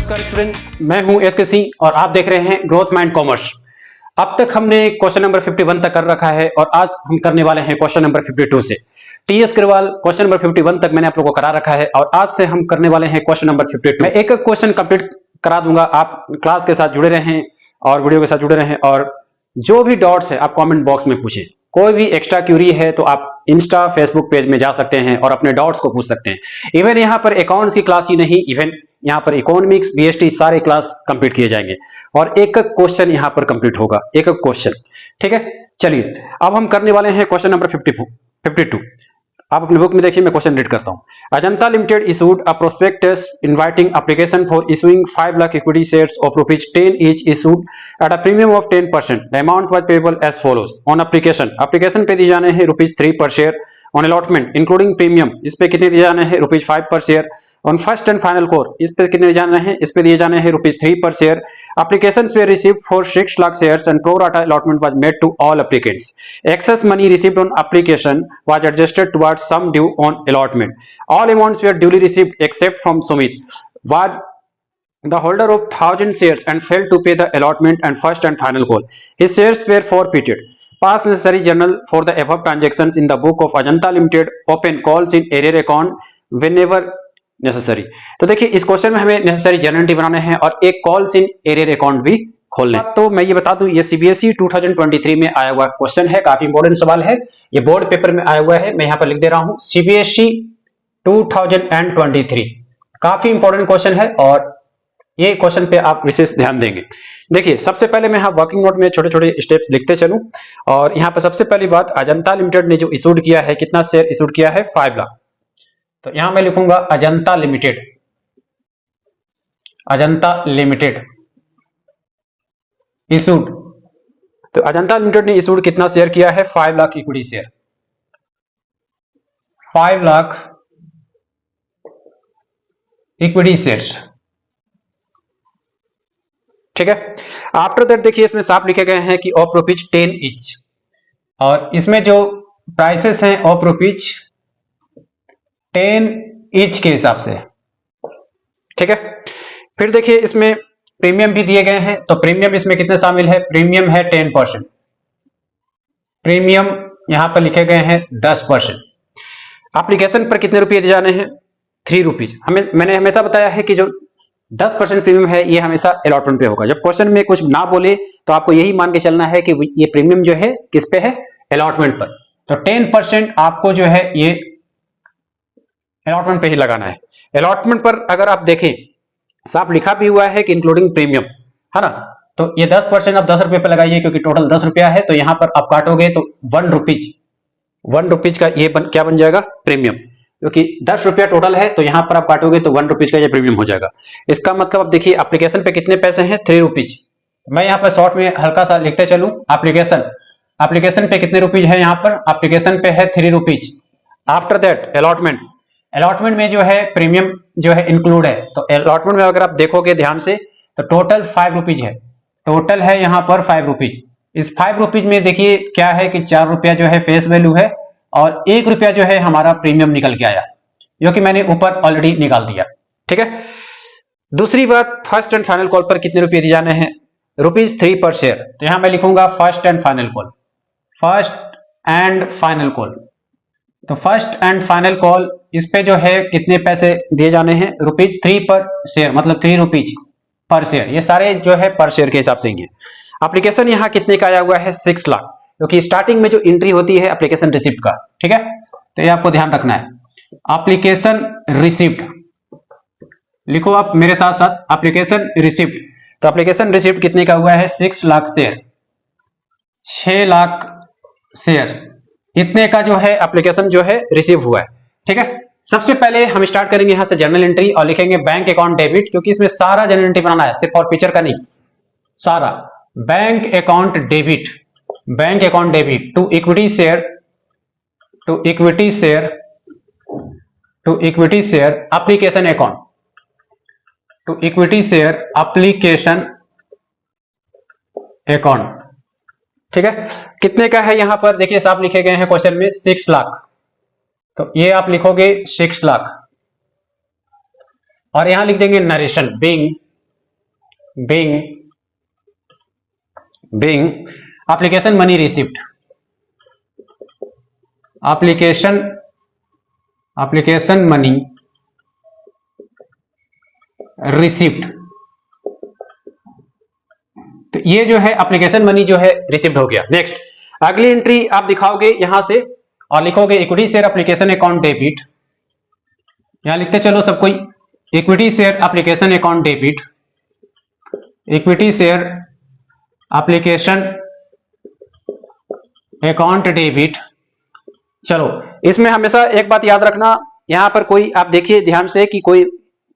नमस्कार स्टूडेंट, मैं हूं एसके सिंह और आप देख रहे हैं ग्रोथ माइंड कॉमर्स। अब तक हमने क्वेश्चन नंबर 51 तक कर रखा है और आज हम करने वाले हैं क्वेश्चन नंबर 52 से। टीएस अग्रवाल क्वेश्चन नंबर 51 तक मैंने आप लोगों को करा रखा है और आज से हम करने वाले हैं क्वेश्चन नंबर 52। मैं एक क्वेश्चन कंप्लीट करा दूंगा, आप क्लास के साथ जुड़े रहें और वीडियो के साथ जुड़े रहें और जो भी डाउट्स है आप कमेंट बॉक्स में पूछें। कोई भी एक्स्ट्रा क्यूरी है तो आप इंस्टा फेसबुक पेज में जा सकते हैं और अपने डाउट्स को पूछ सकते हैं। इवन यहाँ पर अकाउंट्स की क्लास ही नहीं, इवन यहाँ पर इकोनॉमिक्स, बीएसटी सारे क्लास कंप्लीट किए जाएंगे और एक क्वेश्चन यहाँ पर कंप्लीट होगा, एक क्वेश्चन। ठीक है, चलिए अब हम करने वाले हैं क्वेश्चन नंबर 52। आप अपनी बुक में देखिए, मैं क्वेश्चन रीड करता हूं। Ajanta limited issued a prospectus inviting application for issuing 5 lakh equity shares of ₹10 each issued at a premium of 10%. The amount was payable as follows. On application पे दिए जाने हैं ₹3 per share. On allotment including premium, इस पे कितने दिए जाने हैं ₹5 per share. On first and final call, इस पे कितने दिए जाने हैं, इस पे दिए जाने हैं ₹3 per share. Applications were received for 6 lakh shares and pro rata allotment was made to all applicants. Excess money received on application was adjusted towards sum due on allotment. All amounts were duly received except from Sumit, was the holder of 1000 shares and failed to pay the allotment and first and final call. His shares were forfeited. Pass necessary journal for the above transactions in the book of Ajanta Limited. Open calls in arrear account whenever necessary. तो देखिए इस question में हमें necessary journal entry बनाने हैं और एक calls in arrear account भी खोलने। तो मैं ये बता दूं, ये सीबीएसई 2023 में आया हुआ क्वेश्चन है, काफी इंपॉर्टेंट सवाल है, ये बोर्ड पेपर में आया हुआ है। मैं यहाँ पर लिख दे रहा हूँ सीबीएसई 2023, काफी इंपॉर्टेंट क्वेश्चन है और ये क्वेश्चन पे आप विशेष ध्यान देंगे। देखिए सबसे पहले मैं यहाँ वर्किंग नोट में छोटे छोटे स्टेप्स लिखते चलूं और यहाँ पर सबसे पहली बात, अजंता लिमिटेड ने जो इशूड किया है, कितना शेयर इशूड किया है, 5 लाख। तो यहां मैं लिखूंगा अजंता लिमिटेड इशूड। तो अजंता लिमिटेड ने इशूड कितना शेयर किया है, 5 lakh equity share, 5 lakh equity shares. ठीक है, आफ्टर दैट देखिए इसमें साफ लिखे गए हैं कि ऑफ ₹10 ईच और इसमें जो प्राइसेस हैं ऑफ ₹10 ईच के हिसाब से। ठीक है, फिर देखिए इसमें प्रीमियम भी दिए गए हैं, तो प्रीमियम इसमें कितने शामिल है, प्रीमियम है 10%, प्रीमियम यहां पर लिखे गए हैं 10%। एप्लीकेशन पर कितने रुपए दिए जाने हैं, ₹3। मैंने हमेशा बताया है कि जो 10% प्रीमियम है ये हमेशा अलॉटमेंट पे होगा। जब क्वेश्चन में कुछ ना बोले तो आपको यही मान के चलना है कि ये प्रीमियम जो है किस पे है, अलॉटमेंट पर। तो 10% आपको जो है ये अलॉटमेंट पे ही लगाना है। अलॉटमेंट पर अगर आप देखें साफ लिखा भी हुआ है कि इंक्लूडिंग प्रीमियम, है ना, तो ये 10% आप 10 रुपए पे लगाइए क्योंकि टोटल 10 रुपया है। तो यहां पर आप काटोगे तो ₹1 का ये क्या बन जाएगा, प्रीमियम, क्योंकि 10 रुपया टोटल है तो यहां पर आप काटोगे तो ₹1 का ये प्रीमियम हो जाएगा। इसका मतलब अब देखिए एप्लीकेशन पे कितने पैसे हैं, ₹3। मैं यहाँ पर शॉर्ट में हल्का सा लिखते चलूं, एप्लीकेशन पे कितने रुपीज है, यहाँ पर एप्लीकेशन पे है ₹3। आफ्टर दैट अलॉटमेंट में जो है प्रीमियम जो है इंक्लूड है। तो अलॉटमेंट में अगर आप देखोगे ध्यान से तो टोटल ₹5 है, टोटल है यहाँ पर ₹5। इस ₹5 में देखिए क्या है कि ₹4 जो है फेस वैल्यू है और ₹1 जो है हमारा प्रीमियम निकल के आया, जो कि मैंने ऊपर ऑलरेडी निकाल दिया। ठीक है, दूसरी बात, फर्स्ट एंड फाइनल कॉल पर कितने रुपए दिए जाने हैं, ₹3 पर शेयर। तो यहां मैं लिखूंगा फर्स्ट एंड फाइनल कॉल। तो फर्स्ट एंड फाइनल कॉल इस पे जो है कितने पैसे दिए जाने हैं, ₹3 पर शेयर, मतलब ₹3 पर शेयर। ये सारे जो है पर शेयर के हिसाब से ही है। एप्लीकेशन यहाँ कितने का आया हुआ है, 6 लाख, क्योंकि स्टार्टिंग में जो एंट्री होती है एप्लीकेशन रिसिप्ट का। ठीक है, तो ये आपको ध्यान रखना है। एप्लीकेशन रिसिप्ट लिखो आप मेरे साथ साथ, एप्लीकेशन रिसिप्ट। तो एप्लीकेशन रिसिप्ट कितने का हुआ है, 6 लाख शेयर, 6 लाख शेयर्स, इतने का जो है एप्लीकेशन जो है रिसीव हुआ है। ठीक है, सबसे पहले हम स्टार्ट करेंगे यहां से जर्नल एंट्री और लिखेंगे बैंक अकाउंट डेबिट, क्योंकि इसमें सारा जर्नल एंट्री बनाना है, सिर्फ और फीचर का नहीं, सारा bank account debit to equity share application account, to equity share application account. ठीक है, कितने का है यहां पर देखिए साफ लिखे गए हैं क्वेश्चन में, 6 लाख। तो ये आप लिखोगे 6 लाख और यहां लिख देंगे narration, being being application money received, application money received। तो ये जो है एप्लीकेशन मनी जो है रिसीव्ड हो गया। नेक्स्ट अगली एंट्री आप दिखाओगे यहां से और लिखोगे equity share application account debit. यहां लिखते चलो सब कोई, equity share application account debit, equity share application account debit. चलो इसमें हमेशा एक बात याद रखना, यहां पर कोई आप देखिए ध्यान से कि कोई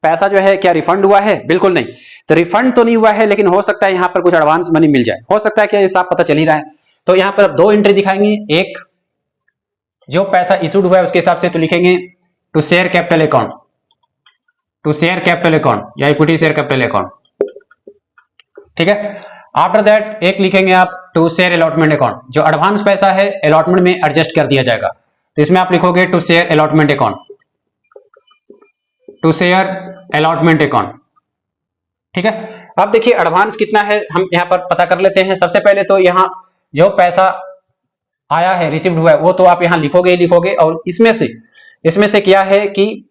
पैसा जो है क्या रिफंड हुआ है, बिल्कुल नहीं। तो रिफंड तो नहीं हुआ है लेकिन हो सकता है यहां पर कुछ एडवांस मनी मिल जाए, हो सकता है कि ये साफ पता चल ही रहा है। तो यहां पर अब दो एंट्री दिखाएंगे, एक जो पैसा इशूड हुआ है उसके हिसाब से तो लिखेंगे to share capital account, to share capital account या इक्विटी शेयर कैपिटल अकाउंट, ठीक है। आफ्टर दैट एक लिखेंगे आप टू शेयर अलॉटमेंट अकाउंट, जो एडवांस पैसा है अलॉटमेंट में एडजस्ट कर दिया जाएगा। तो इसमें आप लिखोगे to share allotment account, to share allotment account, ठीक है। अब देखिए एडवांस कितना है हम यहां पर पता कर लेते हैं। सबसे पहले तो यहां जो पैसा आया है रिसीव्ड हुआ है वो तो आप यहां लिखोगे ही लिखोगे, और इसमें से क्या है कि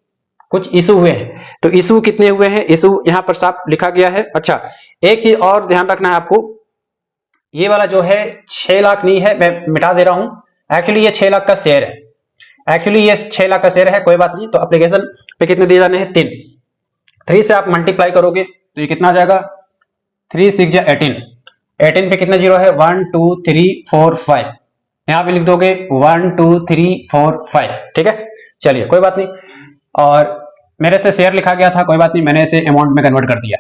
कुछ इशू हुए हैं। तो इशू कितने हुए हैं, इशू यहां पर साफ लिखा गया है। अच्छा एक चीज और ध्यान रखना है आपको, ये वाला जो है 6 लाख नहीं है, मैं मिटा दे रहा हूं। एक्चुअली ये 6 लाख का शेयर है, एक्चुअली ये 6 लाख का शेयर है, कोई बात नहीं। तो एप्लीकेशन पे कितने दिए जाने हैं, 3 से आप मल्टीप्लाई करोगे तो ये कितना आ जाएगा, 3 6 18, 18 पे कितना जीरो है, 1 2 3 4 5, यहां पे लिख दोगे 1 2 3 4 5, ठीक है। चलिए कोई बात नहीं, और मेरे से शेयर लिखा गया था, कोई बात नहीं, मैंने इसे अमाउंट में कन्वर्ट कर दिया।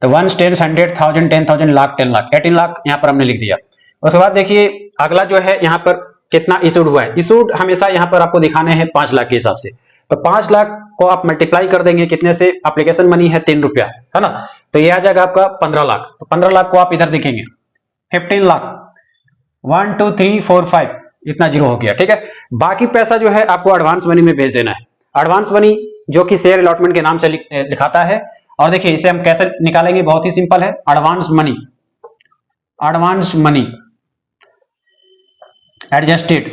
तो 1 10 100 1000 10,000 लाख 10 लाख 18 लाख यहां पर हमने लिख दिया। उसके बाद देखिए अगला जो है यहाँ पर कितना इशूड हुआ है। इशूड हमेशा यहाँ पर आपको दिखाने हैं 5 लाख के हिसाब से। तो 5 लाख को आप मल्टीप्लाई कर देंगे कितने से, एप्लीकेशन मनी है 3 रुपया, है ना। तो ये आ जाएगा आपका 15 लाख। तो 15 लाख को आप इधर देखेंगे 15 लाख, 1 2 3 4 5 इतना जीरो हो गया, ठीक है। बाकी पैसा जो है आपको एडवांस मनी में भेज देना है। एडवांस मनी जो कि शेयर अलॉटमेंट के नाम से लिखाता है। और देखिए इसे हम कैसे निकालेंगे, बहुत ही सिंपल है। Advance money adjusted,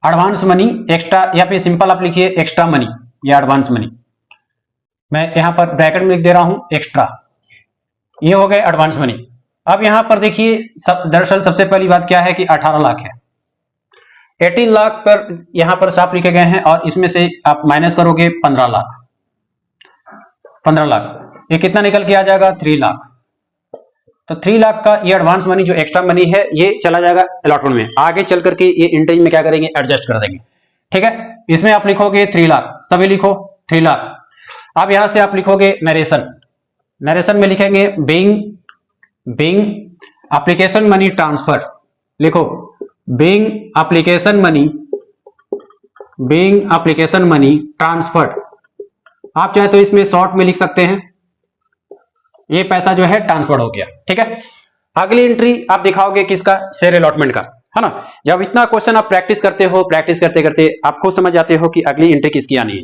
advance money extra, या फिर सिंपल आप लिखिए एक्स्ट्रा मनी या एडवांस मनी। मैं यहां पर ब्रैकेट में लिख दे रहा हूं एक्स्ट्रा, ये हो गए एडवांस मनी। अब यहां पर देखिए दरअसल सबसे पहली बात क्या है कि 18 लाख है, 18 लाख पर यहां पर साफ लिखे गए हैं, और इसमें से आप माइनस करोगे 15 लाख, 15 लाख ये कितना निकल के आ जाएगा, 3 लाख। तो 3 लाख का ये एडवांस मनी जो एक्स्ट्रा मनी है ये चला जाएगा अलॉटमेंट में। आगे चल करके ये एंट्री में क्या करेंगे, एडजस्ट कर देंगे, ठीक है। इसमें आप लिखोगे 3 लाख, सभी लिखो 3 लाख। अब यहां से आप लिखोगे नरेशन में लिखेंगे बिंग एप्लीकेशन मनी ट्रांसफर, लिखो बिंग एप्लीकेशन मनी ट्रांसफर। आप चाहे तो इसमें शॉर्ट में लिख सकते हैं, ये पैसा जो है ट्रांसफर हो गया, ठीक है। अगली एंट्री आप दिखाओगे किसका, शेयर अलॉटमेंट का, है ना। जब इतना क्वेश्चन आप प्रैक्टिस करते हो, प्रैक्टिस करते करते आप खुद समझ जाते हो कि अगली एंट्री किसकी आनी है,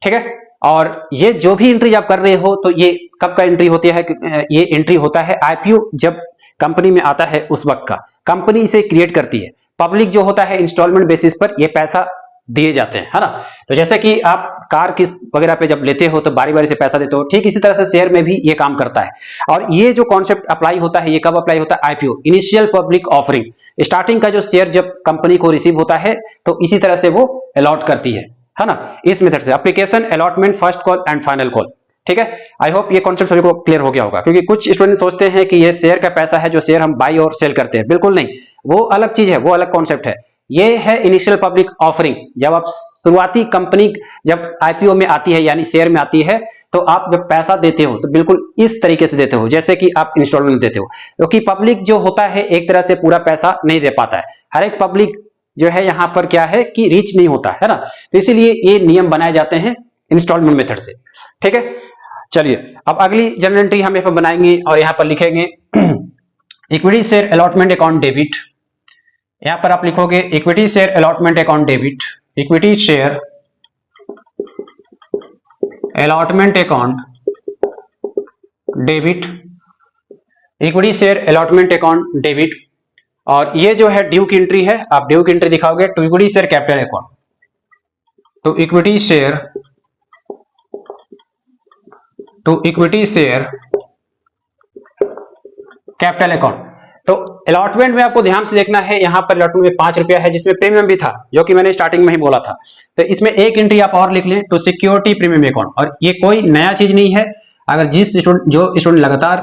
ठीक है। और ये जो भी एंट्री आप कर रहे हो तो ये कब का एंट्री होती है, ये एंट्री होता है आईपीओ जब कंपनी में आता है उस वक्त का। कंपनी इसे क्रिएट करती है, पब्लिक जो होता है इंस्टॉलमेंट बेसिस पर ये पैसा दिए जाते हैं, है ना। तो जैसे कि आप कार किस्त वगैरह पे जब लेते हो तो बारी बारी से पैसा देते हो, ठीक इसी तरह से शेयर में भी ये काम करता है। और ये जो कॉन्सेप्ट अप्लाई होता है ये कब अप्लाई होता है, IPO, initial public offering. Starting का जो शेयर जब कंपनी को रिसीव होता है तो इसी तरह से वो अलॉट करती है ना। इस मेथड से application allotment, first call and final call, ठीक है। आई होप ये कॉन्सेप्ट सभी को क्लियर हो गया होगा, क्योंकि कुछ स्टूडेंट सोचते हैं कि ये शेयर का पैसा है जो शेयर हम बाई और सेल करते हैं, बिल्कुल नहीं, वो अलग चीज है, वो अलग कॉन्सेप्ट है। ये है इनिशियल पब्लिक ऑफरिंग। जब आप शुरुआती कंपनी जब आईपीओ में आती है यानी शेयर में आती है तो आप जब पैसा देते हो तो बिल्कुल इस तरीके से देते हो जैसे कि आप इंस्टॉलमेंट देते हो, क्योंकि पब्लिक जो होता है एक तरह से पूरा पैसा नहीं दे पाता है। हर एक पब्लिक जो है यहां पर क्या है कि रीच नहीं होता है ना, तो इसीलिए ये नियम बनाए जाते हैं इंस्टॉलमेंट मेथड से, ठीक है। चलिए अब अगली जनरल एंट्री हम यहाँ पर बनाएंगे और यहाँ पर लिखेंगे equity share allotment account debit. यहां पर आप लिखोगे equity share allotment account debit, equity share allotment account debit. Equity share allotment account debit, और ये जो है ड्यू की एंट्री है, आप ड्यू की एंट्री दिखाओगे to equity share capital account, to equity share capital account. तो अलॉटमेंट में आपको ध्यान से देखना है, यहां पर अलॉटमेंट में 5 रुपया है जिसमें प्रीमियम भी था, जो कि मैंने स्टार्टिंग में ही बोला था। तो इसमें एक एंट्री आप और लिख लें, टू सिक्योरिटी प्रीमियम अकाउंट, और ये कोई नया चीज नहीं है। अगर जो स्टूडेंट लगातार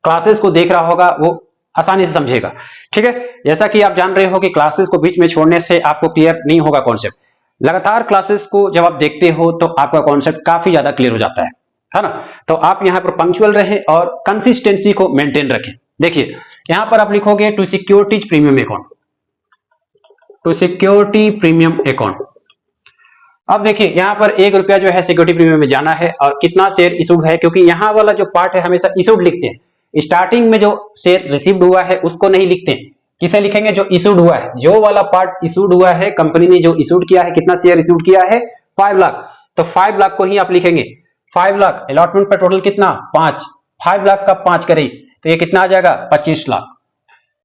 क्लासेस को देख रहा होगा वो आसानी से समझेगा, ठीक है। जैसा कि आप जान रहे हो कि क्लासेस को बीच में छोड़ने से आपको क्लियर नहीं होगा कॉन्सेप्ट। लगातार क्लासेस को जब आप देखते हो तो आपका कॉन्सेप्ट काफी ज्यादा क्लियर हो जाता है ना। तो आप यहाँ पर पंक्चुअल रहें और कंसिस्टेंसी को मेंटेन रखें। देखिए यहां पर आप लिखोगे to security premium account, to security premium account. अब देखिए यहां पर 1 रुपया जो है सिक्योरिटी प्रीमियम में जाना है, और कितना शेयर इशूड है, क्योंकि यहां वाला जो पार्ट है हमेशा इशूड लिखते हैं, स्टार्टिंग में जो शेयर रिसीव्ड हुआ है उसको नहीं लिखते हैं। किसे लिखेंगे? जो इशूड हुआ है, जो वाला पार्ट इशूड हुआ है, कंपनी ने जो इशूड किया है, कितना शेयर इशूड किया है 5 लाख, तो 5 लाख को ही आप लिखेंगे। 5 लाख अलॉटमेंट पर टोटल कितना 5, 5 लाख का 5 करें तो ये कितना आ जाएगा 25 लाख।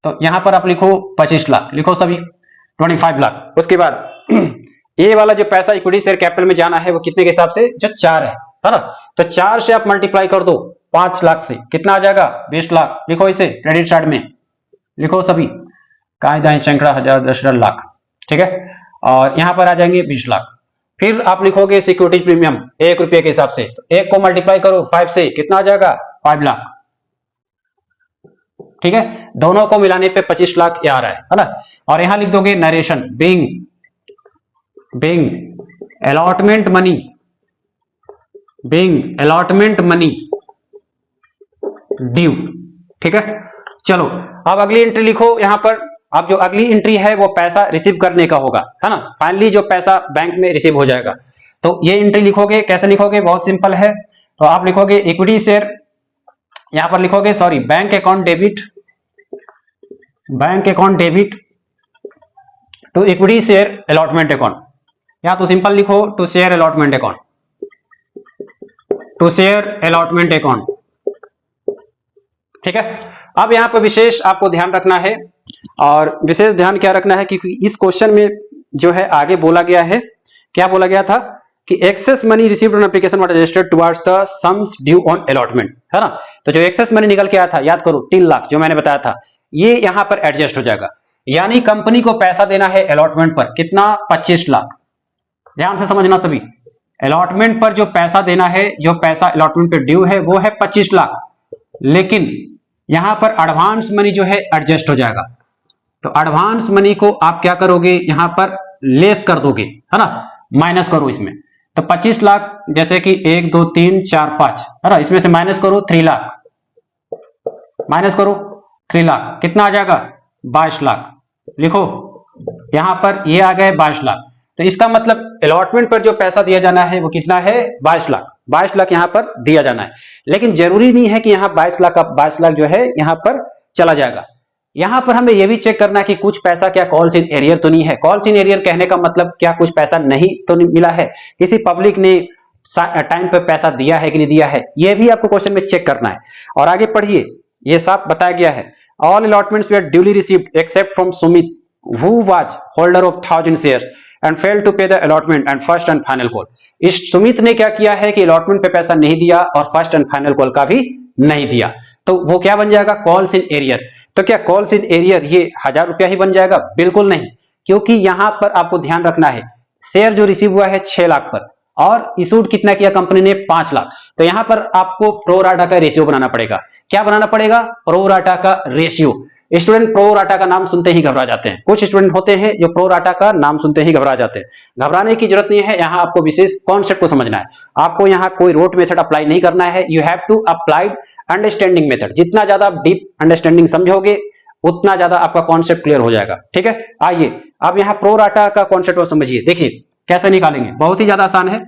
तो यहां पर आप लिखो 25 लाख, लिखो सभी 25 लाख। उसके बाद ये वाला जो पैसा इक्विटी शेयर कैपिटल में जाना है वो कितने के हिसाब से, जो 4 है ना। तो 4 से आप मल्टीप्लाई कर दो 5 लाख से, कितना आ जाएगा 20 लाख। लिखो इसे क्रेडिट साइड में, लिखो सभी कायदा सैकड़ा हजार दशरल लाख, ठीक है। और यहां पर आ जाएंगे 20 लाख। फिर आप लिखोगे सिक्योरिटी प्रीमियम 1 रुपये के हिसाब से, तो 1 को मल्टीप्लाई करो 5 से, कितना आ जाएगा 5 लाख, ठीक है। दोनों को मिलाने पे 25 लाख आ रहा है ना। और यहां लिख दोगे narration being allotment money due, ठीक है। चलो अब अगली एंट्री लिखो। यहां पर अब जो अगली एंट्री है वो पैसा रिसीव करने का होगा, है ना। फाइनली जो पैसा बैंक में रिसीव हो जाएगा, तो ये एंट्री लिखोगे। कैसे लिखोगे? बहुत सिंपल है। तो आप लिखोगे इक्विटी शेयर, यहां पर लिखोगे sorry bank account debit to equity share allotment account, या तो सिंपल लिखो टू शेयर अलॉटमेंट अकाउंट, ठीक है। अब यहां पर विशेष आपको ध्यान रखना है, और विशेष ध्यान क्या रखना है, क्योंकि इस क्वेश्चन में जो है आगे बोला गया है, क्या बोला गया था कि excess money received on application was registered towards the sums due on allotment, है ना। तो जो एक्सेस मनी निकल के आया था, याद करो 3 लाख जो मैंने बताया था, ये यहां पर एडजस्ट हो जाएगा। यानी कंपनी को पैसा देना है अलॉटमेंट पर, कितना 25 लाख। ध्यान से समझना सभी, अलॉटमेंट पर जो पैसा देना है, जो पैसा अलॉटमेंट पर ड्यू है वो है 25 लाख, लेकिन यहां पर एडवांस मनी जो है एडजस्ट हो जाएगा। तो एडवांस मनी को आप क्या करोगे, यहां पर लेस कर दोगे, है ना, माइनस करो इसमें। तो 25 लाख जैसे कि 1 2 3 4 5, है ना, इसमें से माइनस करो 3 लाख, माइनस करो 3 लाख, कितना आ जाएगा 22 लाख। लिखो यहां पर ये आ गए 22 लाख। तो इसका मतलब अलॉटमेंट पर जो पैसा दिया जाना है वो कितना है 22 लाख। 22 लाख यहां पर दिया जाना है, लेकिन जरूरी नहीं है कि यहां 22 लाख का 22 लाख जो है यहां पर चला जाएगा। यहां पर हमें यह भी चेक करना है कि कुछ पैसा क्या कॉल्स इन एरियर तो नहीं है। कॉल्स इन एरियर कहने का मतलब क्या कुछ पैसा नहीं तो नहीं मिला है, किसी पब्लिक ने टाइम पर पैसा दिया है कि नहीं दिया है, यह भी आपको क्वेश्चन में चेक करना है। और आगे पढ़िए, यह साफ बताया गया है, all allotments were duly received except from Sumit who was holder of 1000 shares and fail to pay the allotment and first and final call. इस सुमित ने क्या किया है कि अलॉटमेंट पे पैसा नहीं दिया और फर्स्ट एंड फाइनल कॉल का भी नहीं दिया, तो वो क्या बन जाएगा कॉल्स इन एरियर। तो क्या कॉल्स इन एरियर ये 1000 रुपया ही बन जाएगा? बिल्कुल नहीं, क्योंकि यहां पर आपको ध्यान रखना है शेयर जो रिसीव हुआ है 6 लाख पर और इशूड कितना किया कंपनी ने 5 लाख। तो यहां पर आपको प्रो राटा का रेशियो बनाना पड़ेगा। क्या बनाना पड़ेगा? प्रो राटा का रेशियो। स्टूडेंट प्रो राटा का नाम सुनते ही घबरा जाते हैं, कुछ स्टूडेंट होते हैं जो प्रो राटा का नाम सुनते ही घबरा जाते हैं। घबराने की जरूरत नहीं है, यहाँ आपको विशेष कॉन्सेप्ट को समझना है। आपको यहाँ कोई रोट मेथड अप्लाई नहीं करना है, you have to applied understanding method. जितना ज्यादा आप डीप अंडरस्टैंडिंग समझोगे उतना ज्यादा आपका कॉन्सेप्ट क्लियर हो जाएगा, ठीक है। आइए अब यहाँ प्रो राटा का कॉन्सेप्ट समझिए। देखिए कैसे निकालेंगे, बहुत ही ज्यादा आसान है।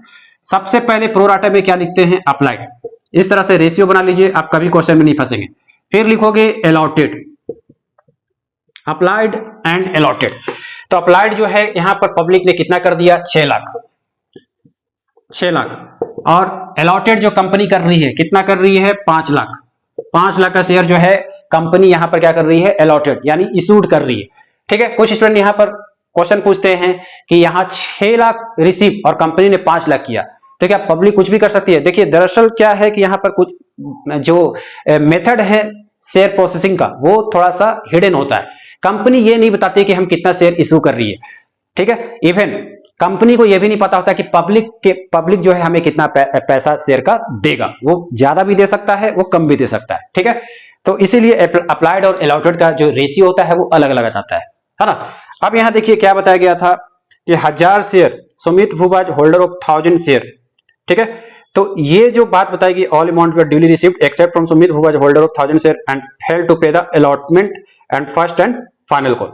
सबसे पहले प्रो राटा में क्या लिखते हैं? अप्लाइड। इस तरह से रेशियो बना लीजिए, आप कभी क्वेश्चन में नहीं फंसेंगे। फिर लिखोगे अलॉटेड, अप्लाइड एंड अलॉटेड। तो अप्लाइड जो है यहां पर पब्लिक ने कितना कर दिया 6 लाख, 6 लाख। और अलॉटेड जो कंपनी कर रही है कितना कर रही है 5 लाख। 5 लाख का शेयर जो है कंपनी यहां पर क्या कर रही है, अलॉटेड यानी इशूड कर रही है। ठीक है, कुछ स्टूडेंट यहां पर क्वेश्चन पूछते हैं कि यहां 6 लाख रिसीव और कंपनी ने 5 लाख किया, तो क्या पब्लिक कुछ भी कर सकती है? देखिए दरअसल क्या है कि यहां पर कुछ जो मेथड है शेयर प्रोसेसिंग का वो थोड़ा सा हिडन होता है। कंपनी ये नहीं बताती कि हम कितना शेयर इशू कर रही है। ठीक है, इवन कंपनी को यह भी नहीं पता होता कि पब्लिक जो है हमें कितना पैसा शेयर का देगा, वो ज्यादा भी दे सकता है, वो कम भी दे सकता है। ठीक है, तो इसीलिए अप्लाइड और अलॉटेड का जो रेशियो होता है वो अलग अलग आता है ना। अब यहां देखिए क्या बताया गया था कि 1000 share Sumit who was holder of 1000 share. ठीक है, तो ये जो बात बताएगी all amount were duly received except from Sumit who was holder of 1000 share and held to pay the allotment and first and final call.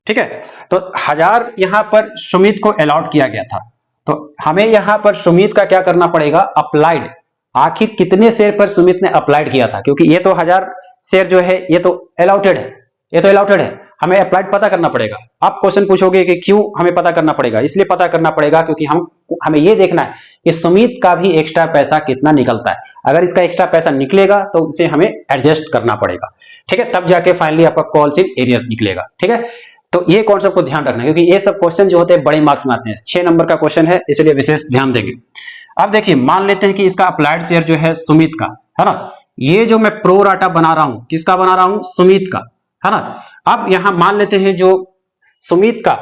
ठीक है, तो 1000 यहां पर सुमित को अलॉट किया गया था, तो हमें यहां पर सुमित का क्या करना पड़ेगा, अप्लाइड। आखिर कितने शेयर पर सुमित ने अप्लाइड किया था, क्योंकि ये तो 1000 शेयर जो है ये तो अलॉटेड है, ये तो अलॉटेड है, हमें अप्लाइड पता करना पड़ेगा। आप क्वेश्चन पूछोगे कि क्यों हमें पता करना पड़ेगा, इसलिए पता करना पड़ेगा क्योंकि हमें ये देखना है कि सुमित का भी एक्स्ट्रा पैसा कितना निकलता है। अगर इसका एक्स्ट्रा पैसा निकलेगा तो उसे हमें एडजस्ट करना पड़ेगा। ठीक है, तब जाके फाइनली आपका कॉल्स इन एरियर निकलेगा। ठीक है, तो ये कॉन्सेप्ट को ध्यान रखना, क्योंकि ये सब क्वेश्चन जो होते हैं बड़े मार्क्स में आते हैं। 6 नंबर का क्वेश्चन है, इसलिए विशेष ध्यान देंगे। अब देखिए मान लेते हैं कि इसका अप्लाइड शेयर जो है सुमित का है ना, ये जो मैं प्रो राटा बना रहा हूं, किसका बना रहा हूं, सुमित का, है ना। अब यहां मान लेते हैं जो सुमित का,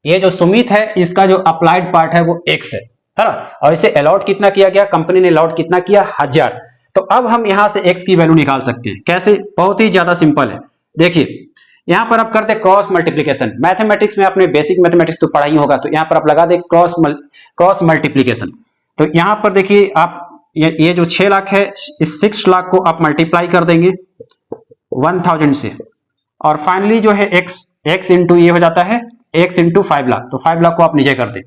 ये जो सुमित है इसका जो अप्लाइड पार्ट है वो x है ना, और इसे अलॉट कितना किया गया, कंपनी ने अलॉट कितना किया, 1000। तो अब हम यहां से x की वैल्यू निकाल सकते हैं। कैसे, बहुत ही ज्यादा सिंपल है। देखिए यहां पर आप करते क्रॉस मल्टीप्लीकेशन, मैथमेटिक्स में आपने बेसिक मैथमेटिक्स तो पढ़ा ही होगा, तो यहां पर आप लगा दे क्रॉस मल्टीप्लीकेशन। तो यहां पर देखिए आप ये जो 6 लाख है, इस 6 लाख को आप मल्टीप्लाई कर देंगे 1000 से, और फाइनली जो है x इंटू ये हो जाता है x इंटू 5 लाख, तो 5 लाख को आप नीचे कर दें।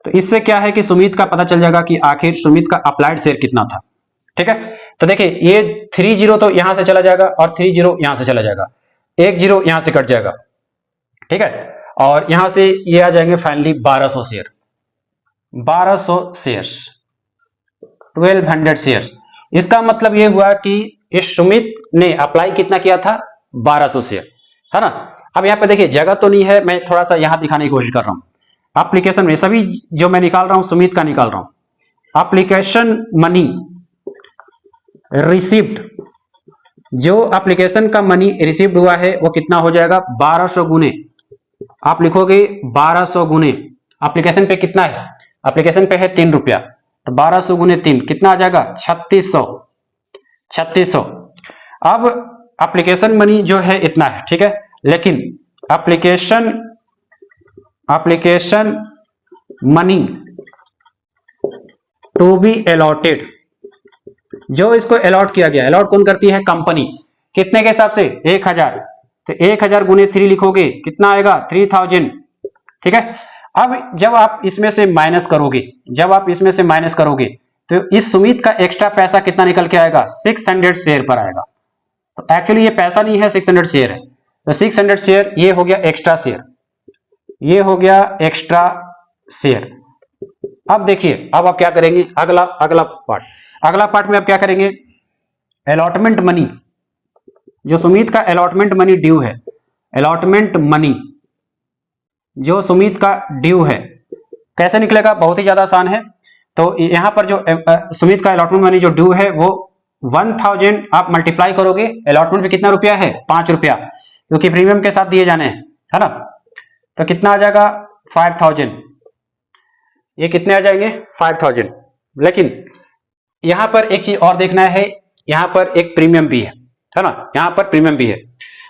तो इससे क्या है कि सुमित का पता चल जाएगा कि आखिर सुमित का अप्लाइड शेयर कितना था। ठीक है, तो देखिए ये 30 तो यहां से चला जाएगा और 30 यहां से चला जाएगा, 10 यहां से कट जाएगा। ठीक है, और यहां से ये आ जाएंगे फाइनली 1200 शेयर, 1200 शेयर्स, 1200 शेयर्स। इसका मतलब ये हुआ कि इस सुमित ने अप्लाई कितना किया था, 1200 शेयर, है ना। अब यहां पे देखिए जगह तो नहीं है, मैं थोड़ा सा यहां दिखाने की कोशिश कर रहा हूं। एप्लीकेशन में सभी जो मैं निकाल रहा हूं सुमित का निकाल रहा हूं। एप्लीकेशन मनी रिसीव्ड, जो एप्लीकेशन का मनी रिसीव्ड हुआ है वो कितना हो जाएगा, 1200 गुने, आप लिखोगे 1200 गुने, एप्लीकेशन पे कितना है, एप्लीकेशन पे है 3 रुपया, तो 1200 गुने 3 कितना आ जाएगा, 3600। अब एप्लीकेशन मनी जो है इतना है, ठीक है, लेकिन application money to be allotted, जो इसको अलॉट किया गया, अलॉट कौन करती है, कंपनी, कितने के हिसाब से, 1000, तो 1000 गुने 3 लिखोगे कितना आएगा, 3000। ठीक है, अब जब आप इसमें से माइनस करोगे, तो इस सुमित का एक्स्ट्रा पैसा कितना निकल के आएगा, 600 शेयर पर आएगा। तो एक्चुअली ये पैसा नहीं है, 600 शेयर है, तो 600 शेयर ये हो गया एक्स्ट्रा शेयर, ये हो गया एक्स्ट्रा शेयर। अब देखिए अब आप क्या करेंगे, अगला पार्ट में आप क्या करेंगे, अलॉटमेंट मनी, जो सुमित का अलॉटमेंट मनी ड्यू है, अलॉटमेंट मनी जो सुमित का ड्यू है, कैसे निकलेगा, बहुत ही ज्यादा आसान है। तो यहां पर जो सुमित का अलॉटमेंट मनी जो ड्यू है वो 1000 आप मल्टीप्लाई करोगे, अलॉटमेंट पे कितना रुपया है, 5 रुपया, क्योंकि प्रीमियम के साथ दिए जाने हैं, है ना। तो कितना आ जाएगा, 5000, ये कितने आ जाएंगे, 5000। लेकिन यहां पर एक चीज और देखना है, यहां पर एक प्रीमियम भी है ना, यहां पर प्रीमियम भी है,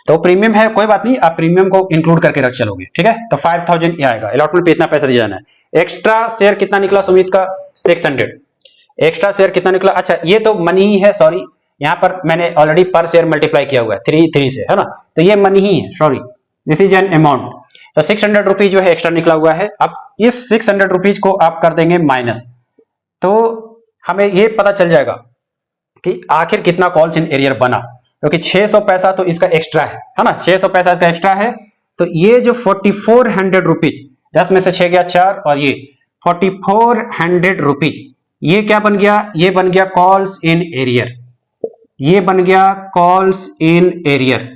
तो प्रीमियम है कोई बात नहीं, आप प्रीमियम को इंक्लूड करके रख चलोगे। ठीक है, तो 5000 ये आएगा, अलॉटमेंट पे इतना पैसा दिया जाना है। एक्स्ट्रा शेयर कितना निकला सुमित का, 600, एक्स्ट्रा शेयर कितना निकला, अच्छा ये तो मनी ही है, सॉरी यहां पर मैंने ऑलरेडी पर शेयर मल्टीप्लाई किया हुआ है 3 से, है ना, तो ये मनी ही है, sorry this is an amount. तो 600 रुपीज जो है एक्स्ट्रा निकला हुआ है। अब इस 600 रुपीज को आप कर देंगे माइनस, तो हमें ये पता चल जाएगा कि आखिर कितना कॉल्स इन एरियर बना, क्योंकि 600 पैसा तो इसका एक्स्ट्रा है ना, 600 पैसा इसका एक्स्ट्रा है। तो ये जो 4400 रुपीज, 10 में से 6 गया 4, और ये 4400 रुपीज, ये क्या बन गया, ये बन गया कॉल्स इन एरियर, ये बन गया कॉल्स इन एरियर।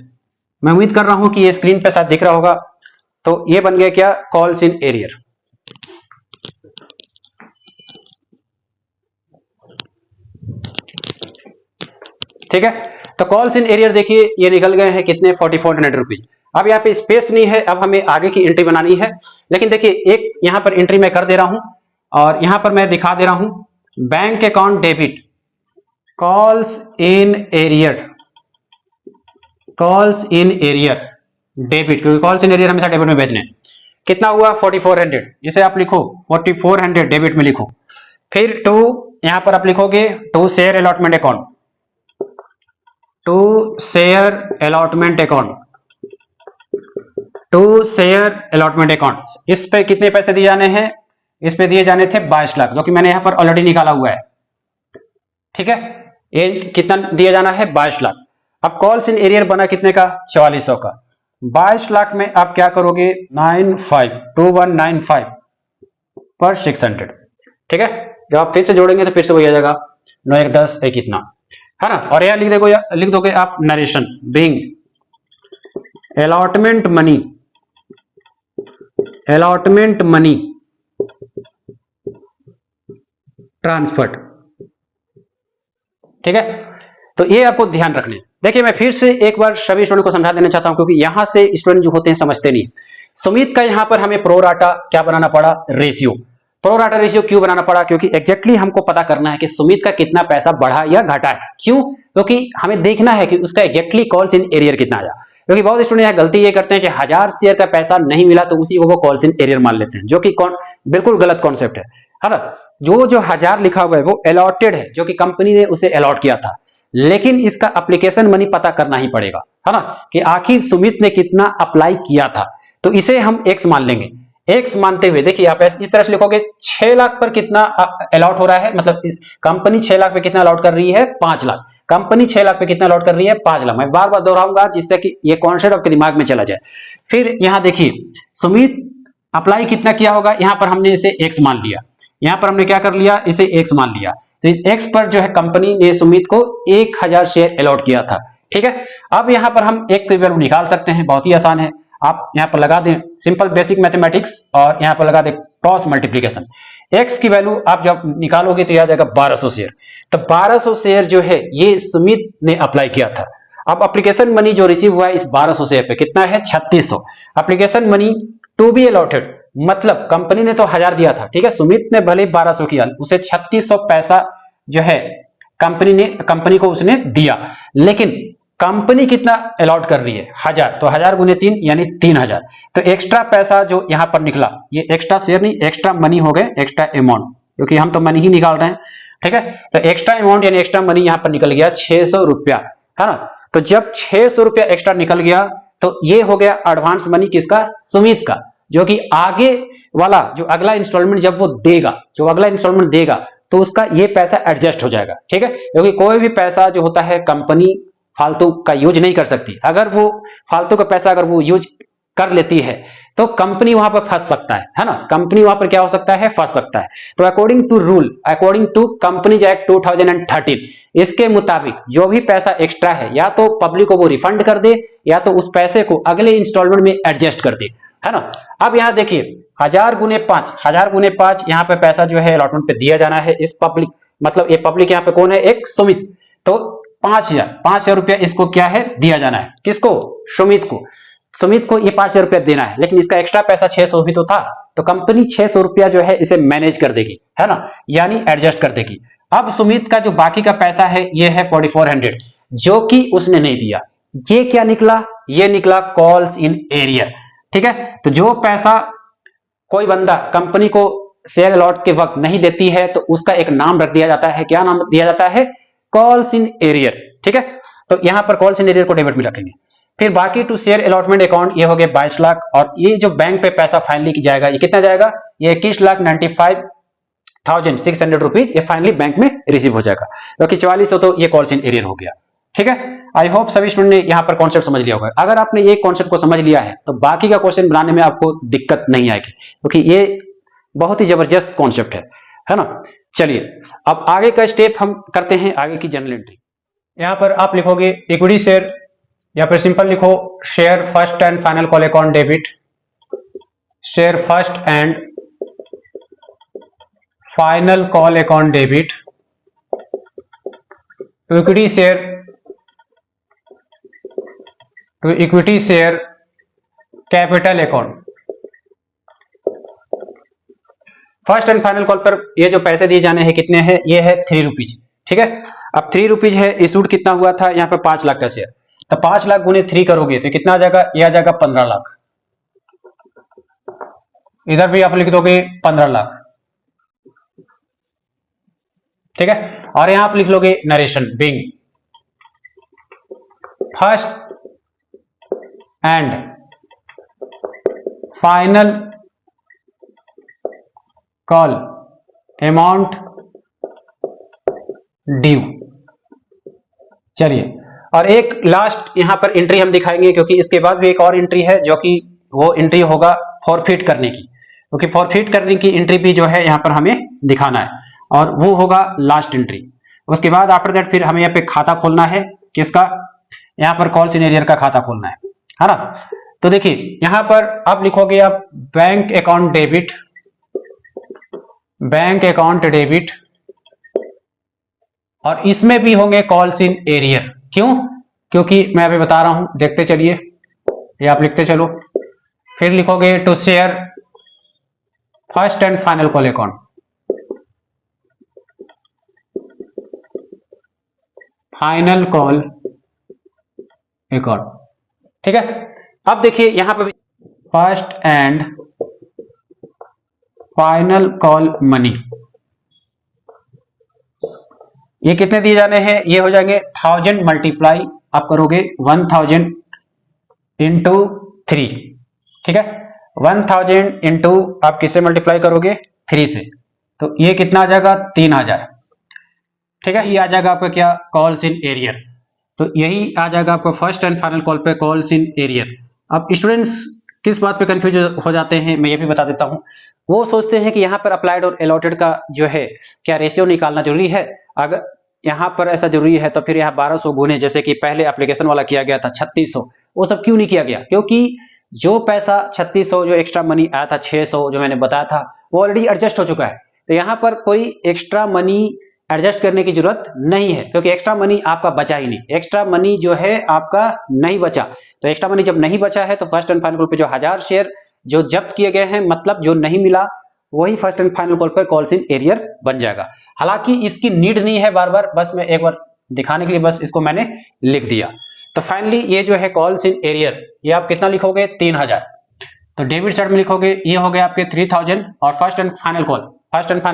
मैं उम्मीद कर रहा हूं कि ये स्क्रीन पे शायद दिख रहा होगा। तो ये बन गया क्या, कॉल्स इन एरियर। ठीक है, तो कॉल्स इन एरियर देखिए ये निकल गए हैं कितने, 4400 रुपीज। अब यहाँ पे स्पेस नहीं है, अब हमें आगे की एंट्री बनानी है। लेकिन देखिए एक यहां पर एंट्री मैं कर दे रहा हूं और यहां पर मैं दिखा दे रहा हूं bank account debit calls in arrear, calls in arrear debit, क्योंकि कॉल्स इन एरियर हमेशा डेबिट में भेजने। कितना हुआ 4400, इसे आप लिखो 4400 डेबिट में लिखो। फिर टू यहां पर आप लिखोगे to share allotment account, to share allotment account, to share allotment account. इस पे कितने पैसे दिए जाने हैं, इस पे दिए जाने थे 22 लाख, जो कि मैंने यहां पर ऑलरेडी निकाला हुआ है। ठीक है, ये कितना दिया जाना है 22 लाख। अब कॉल्स इन एरियर बना कितने का, 4400 का। 22 लाख में आप क्या करोगे, 952195 पर 600। ठीक है, जब आप फिर से जोड़ेंगे तो फिर से वही आ जाएगा 9 1 10 एक इतना, है ना। और यहां लिख दोगे आप narration being allotment money, allotment money transferred. ठीक है, तो ये आपको ध्यान रखने। देखिए मैं फिर से एक बार सभी स्टूडेंट को समझा देना चाहता हूं, क्योंकि यहां से स्टूडेंट जो होते हैं समझते नहीं। सुमित का यहां पर हमें प्रो राटा क्या बनाना पड़ा, रेशियो। प्रो राटा रेशियो क्यों बनाना पड़ा, क्योंकि एग्जैक्टली हमको पता करना है कि सुमित का कितना पैसा बढ़ा या घटा है। क्यों, क्योंकि हमें देखना है कि उसका एग्जैक्टली कॉल्स इन एरियर कितना आया। क्योंकि बहुत स्टूडेंट यहां गलती ये करते हैं कि 1000 शेयर का पैसा नहीं मिला तो उसी को वो कॉल्स इन एरियर मान लेते हैं, जो कि बिल्कुल गलत कॉन्सेप्ट है ना। जो 1000 लिखा हुआ है वो अलॉटेड है, जो कि कंपनी ने उसे अलॉट किया था। लेकिन इसका एप्लीकेशन मनी पता करना ही पड़ेगा, है ना, कि आखिर सुमित ने कितना अप्लाई किया था। तो इसे हम एक्स मान लेंगे। एक्स मानते हुए देखिए आप इस तरह से लिखोगे 6 लाख पर कितना अलॉट हो रहा है, मतलब कंपनी 6 लाख पे कितना अलॉट कर रही है, 5 लाख। कंपनी 6 लाख पे कितना अलॉट कर रही है, 5 लाख। मैं बार बार दोहराऊंगा जिससे कि ये कॉन्सेप्ट आपके दिमाग में चला जाए। फिर यहां देखिए सुमित अप्लाई कितना किया होगा, यहां पर हमने इसे एक्स मान लिया, यहां पर हमने क्या कर लिया, इसे एक्स मान लिया। तो इस एक्स पर जो है कंपनी ने सुमित को 1000 शेयर अलॉट किया था। ठीक है, अब यहां पर हम एक वैल्यू निकाल सकते हैं, बहुत ही आसान है। आप यहां पर लगा दें सिंपल बेसिक मैथमेटिक्स और यहां पर लगा दें क्रॉस मल्टीप्लिकेशन। एक्स की वैल्यू आप जब निकालोगे तो आ जाएगा 1200 शेयर। तो 1200 शेयर जो है ये सुमित ने अप्लाई किया था। अब एप्लीकेशन मनी जो रिसीव हुआ है इस 1200 शेयर पे कितना है, 3600। Application money to be allotted, मतलब कंपनी ने तो 1000 दिया था, ठीक है, सुमित ने भले 1200 किया, उसे 3600 पैसा जो है कंपनी को उसने दिया। लेकिन कंपनी कितना अलॉट कर रही है, 1000, तो 1000 गुने 3 यानी 3000। तो एक्स्ट्रा पैसा जो यहां पर निकला, ये एक्स्ट्रा शेयर नहीं, एक्स्ट्रा मनी हो गए, एक्स्ट्रा अमाउंट, क्योंकि हम तो मनी ही निकाल रहे हैं। ठीक है, तो एक्स्ट्रा अमाउंट यानी एक्स्ट्रा मनी यहां पर निकल गया 600 रुपया, है ना। तो जब 600 रुपया एक्स्ट्रा निकल गया तो ये हो गया एडवांस मनी किसका, सुमित का, जो कि आगे वाला जो अगला इंस्टॉलमेंट जब वो देगा, जो अगला इंस्टॉलमेंट देगा तो उसका ये पैसा एडजस्ट हो जाएगा। ठीक है, क्योंकि कोई भी पैसा जो होता है कंपनी फालतू का यूज नहीं कर सकती। अगर वो फालतू का पैसा अगर वो यूज कर लेती है तो कंपनी वहां पर फंस सकता है ना, कंपनी वहां पर क्या हो सकता है, फंस सकता है। तो according to rule, according to companies act 2013, इसके मुताबिक जो भी पैसा एक्स्ट्रा है या तो पब्लिक को वो रिफंड कर दे या तो उस पैसे को अगले इंस्टॉलमेंट में एडजस्ट कर दे, है ना। अब यहां देखिए 1000 गुने 5, 1000 गुने 5 यहां पे पैसा जो है अलॉटमेंट पे दिया जाना है इस पब्लिक, मतलब ये पब्लिक यहां पे कौन है, एक सुमित। तो 5000 रुपया इसको क्या है, दिया जाना है, किसको, सुमित को। सुमित को ये 5000 रुपया देना है, लेकिन इसका एक्स्ट्रा पैसा 600 भी तो था, तो कंपनी 600 रुपया जो है इसे मैनेज कर देगी, है ना, यानी एडजस्ट कर देगी। अब सुमित का जो बाकी का पैसा है ये है 4400, जो कि उसने नहीं दिया। ये क्या निकला, ये निकला कॉल्स इन एरियर। ठीक है, तो जो पैसा कोई बंदा कंपनी को शेयर अलॉट के वक्त नहीं देती है तो उसका एक नाम रख दिया जाता है, क्या नाम दिया जाता है, कॉल्स इन एरियर। ठीक है, तो यहां पर कॉल्स इन एरियर को डेबिट में रखेंगे। फिर बाकी टू शेयर अलॉटमेंट अकाउंट ये हो गए 22 लाख, और ये जो बैंक पे पैसा फाइनली जाएगा ये कितना जाएगा, ये 21,95,600 रुपीज ये फाइनली बैंक में रिसीव हो जाएगा, क्योंकि 4400 तो ये कॉल्स इन एरियर हो गया। ठीक है, आई होप सभी स्टूडेंट ने यहां पर कॉन्सेप्ट समझ लिया होगा। अगर आपने ये कॉन्सेप्ट को समझ लिया है तो बाकी का क्वेश्चन बनाने में आपको दिक्कत नहीं आएगी, क्योंकि ये बहुत ही जबरदस्त कॉन्सेप्ट है ना। चलिए अब आगे का स्टेप हम करते हैं, आगे की जनरल एंट्री। यहां पर आप लिखोगे इक्विटी शेयर या फिर सिंपल लिखो share first and final call account debit, share first and final call account debit to equity share capital account. First and final call पर ये जो पैसे दिए जाने हैं कितने हैं, ये है 3 रुपीज। ठीक है, अब 3 रुपीज है, इशूड कितना हुआ था यहाँ पे 5 लाख का शेयर, तो 5 लाख गुने 3 करोगे तो कितना आ जाएगा, ये आ जाएगा 15 लाख। इधर भी आप लिख दोगे 15 लाख। ठीक है, और यहां आप लिख लोगे narration being first and final call amount due. चलिए, और एक लास्ट यहां पर एंट्री हम दिखाएंगे, क्योंकि इसके बाद भी एक और एंट्री है जो कि वो एंट्री होगा फॉरफिट करने की, क्योंकि फॉरफिट करने की एंट्री भी जो है यहां पर हमें दिखाना है, और वो होगा लास्ट एंट्री। उसके बाद आफ्टर दैट फिर हमें यहाँ पे खाता खोलना है, किसका, यहाँ पर कॉल्स इन एरियर का खाता खोलना है ना। तो देखिए यहां पर आप लिखोगे आप बैंक अकाउंट डेबिट, और इसमें भी होंगे कॉल्स इन एरियर। क्यों, क्योंकि मैं अभी बता रहा हूं, देखते चलिए, ये आप लिखते चलो। फिर लिखोगे to share first and final call account, final call account. ठीक है, अब देखिए यहां पर first and final call money, ये कितने दिए जाने हैं, ये हो जाएंगे 1000 मल्टीप्लाई आप करोगे 1000 इंटू 3। ठीक है, 1000 इंटू आप किससे मल्टीप्लाई करोगे, 3 से, तो ये कितना आ जाएगा 3000। ठीक है, ये आ जाएगा आपका क्या, कॉल्स इन एरियर। तो यही आ जाएगा आपको फर्स्ट एंड फाइनल कॉल पे कॉल्स इन एरियर। अब स्टूडेंट्स किस बात पे कंफ्यूज हो जाते हैं, मैं ये भी बता देता हूं। वो सोचते हैं कि यहाँ पर अप्लाइड और अलॉटेड का जो है क्या रेशियो निकालना जरूरी है, अगर यहाँ पर ऐसा जरूरी है तो फिर यहाँ 1200 गुने, जैसे कि पहले एप्लीकेशन वाला किया गया था 3600, वो सब क्यों नहीं किया गया, क्योंकि जो पैसा 3600 जो एक्स्ट्रा मनी आया था 600 जो मैंने बताया था वो ऑलरेडी एडजस्ट हो चुका है। तो यहाँ पर कोई एक्स्ट्रा मनी एडजस्ट करने की जरूरत नहीं है, क्योंकि एक्स्ट्रा मनी आपका बचा ही नहीं, एक्स्ट्रा मनी जो है आपका नहीं बचा। तो एक्स्ट्रा मनी जब नहीं बचा है तो फर्स्ट एंड फाइनल कॉल पे जो 1000 शेयर जो जब्त किए गए हैं, मतलब जो नहीं मिला, वही फर्स्ट एंड फाइनल कॉल पर कॉल्स इन एरियर बन जाएगा। हालांकि इसकी नीड नहीं है बार बार, बस मैं एक बार दिखाने के लिए बस इसको मैंने लिख दिया। तो फाइनली ये जो है कॉल्स इन एरियर, ये आप कितना लिखोगे 3000, तो डेबिट साइड में लिखोगे ये हो गया आपके 3000, और फर्स्ट एंड फाइनल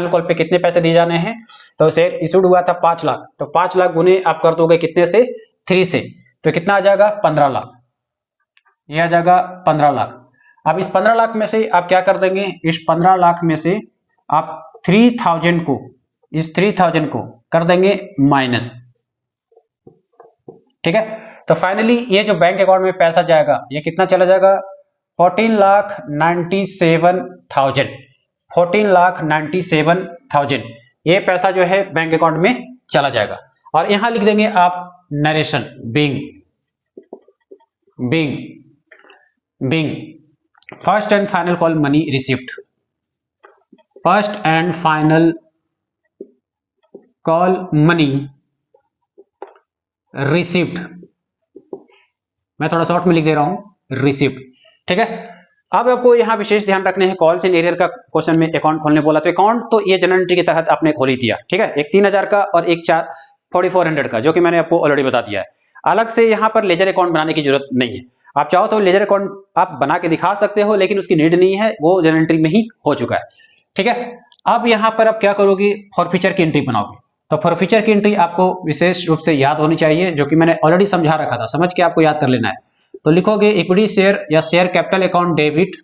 कॉल पे कितने पैसे दिए जाने हैं, तो शेयर इशूड हुआ था 5 लाख, तो 5 लाख गुने आप कर दोगे कितने से, 3 से, तो कितना आ जाएगा 15 लाख, ये आ जाएगा 15 लाख। अब इस 15 लाख में से आप क्या कर देंगे, इस 15 लाख में से आप 3000 को, इस 3000 को कर देंगे माइनस। ठीक है, तो फाइनली ये जो बैंक अकाउंट में पैसा जाएगा ये कितना चला जाएगा, 14,97,000, ये पैसा जो है बैंक अकाउंट में चला जाएगा। और यहां लिख देंगे आप narration being first and final call money receipt, first and final call money receipt, मैं थोड़ा शॉर्ट में लिख दे रहा हूं रिसिप्ट। ठीक है, अब आपको यहां विशेष ध्यान रखने हैं, कॉल्स इन एरियर का क्वेश्चन में अकाउंट खोलने बोला, तो अकाउंट तो ये जनरल एंट्री के तहत आपने खोल ही दिया। ठीक है, एक 3000 का और एक 4400 का, जो कि मैंने आपको ऑलरेडी बता दिया है। अलग से यहां पर लेजर अकाउंट बनाने की जरूरत नहीं है, आप चाहो तो लेजर अकाउंट आप बना के दिखा सकते हो, लेकिन उसकी नीड नहीं है, वो जनरल एंट्री में ही हो चुका है। ठीक है, अब यहां पर आप क्या करोगे, फॉरफीचर की एंट्री बनाओगे। तो फॉरफीचर की एंट्री आपको विशेष रूप से याद होनी चाहिए, जो कि मैंने ऑलरेडी समझा रखा था, समझ के आपको याद कर लेना है। तो लिखोगे इक्विटी शेयर या शेयर कैपिटल अकाउंट डेबिट।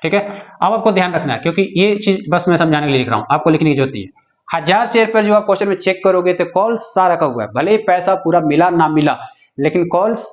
ठीक है, अब आपको ध्यान रखना है, क्योंकि ये चीज बस मैं समझाने के लिए लिख रहा हूं, आपको लिखने की जरूरत है। 1000 शेयर पर जो आप क्वेश्चन में चेक करोगे तो कॉल्स सारा रखा हुआ है, भले पैसा पूरा मिला ना मिला, लेकिन कॉल्स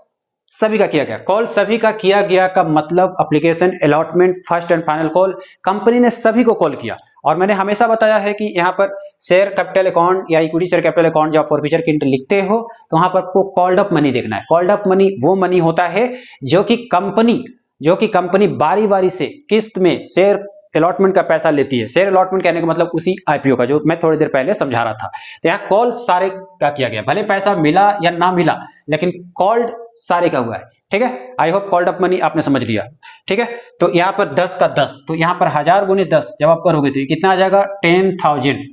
सभी का किया गया। कॉल सभी का किया गया का मतलब application, allotment, first and final call, company ने सभी को कॉल किया। और मैंने हमेशा बताया है कि यहाँ पर शेयर कैपिटल अकाउंट या इक्विटी शेयर कैपिटल अकाउंट जब फॉरफीचर की एंट्री लिखते हो तो वहां पर आपको कॉल्ड अप मनी देखना है। कॉल्ड अप मनी वो मनी होता है जो कि कंपनी बारी बारी से किस्त में शेयर अलॉटमेंट का पैसा लेती है। शेयर अलॉटमेंट कहने का मतलब उसी आईपीओ का, जो मैं थोड़ी देर पहले समझा रहा था। तो यहाँ कॉल सारे का किया गया, भले पैसा मिला या ना मिला लेकिन कॉल्ड सारे का हुआ है। ठीक है, I hope called up money आपने समझ लिया। ठीक है, तो यहाँ पर 10 का 10, तो यहाँ पर 1000 गुने 10 जब आप करोगे तो कितना आ जाएगा 10,000।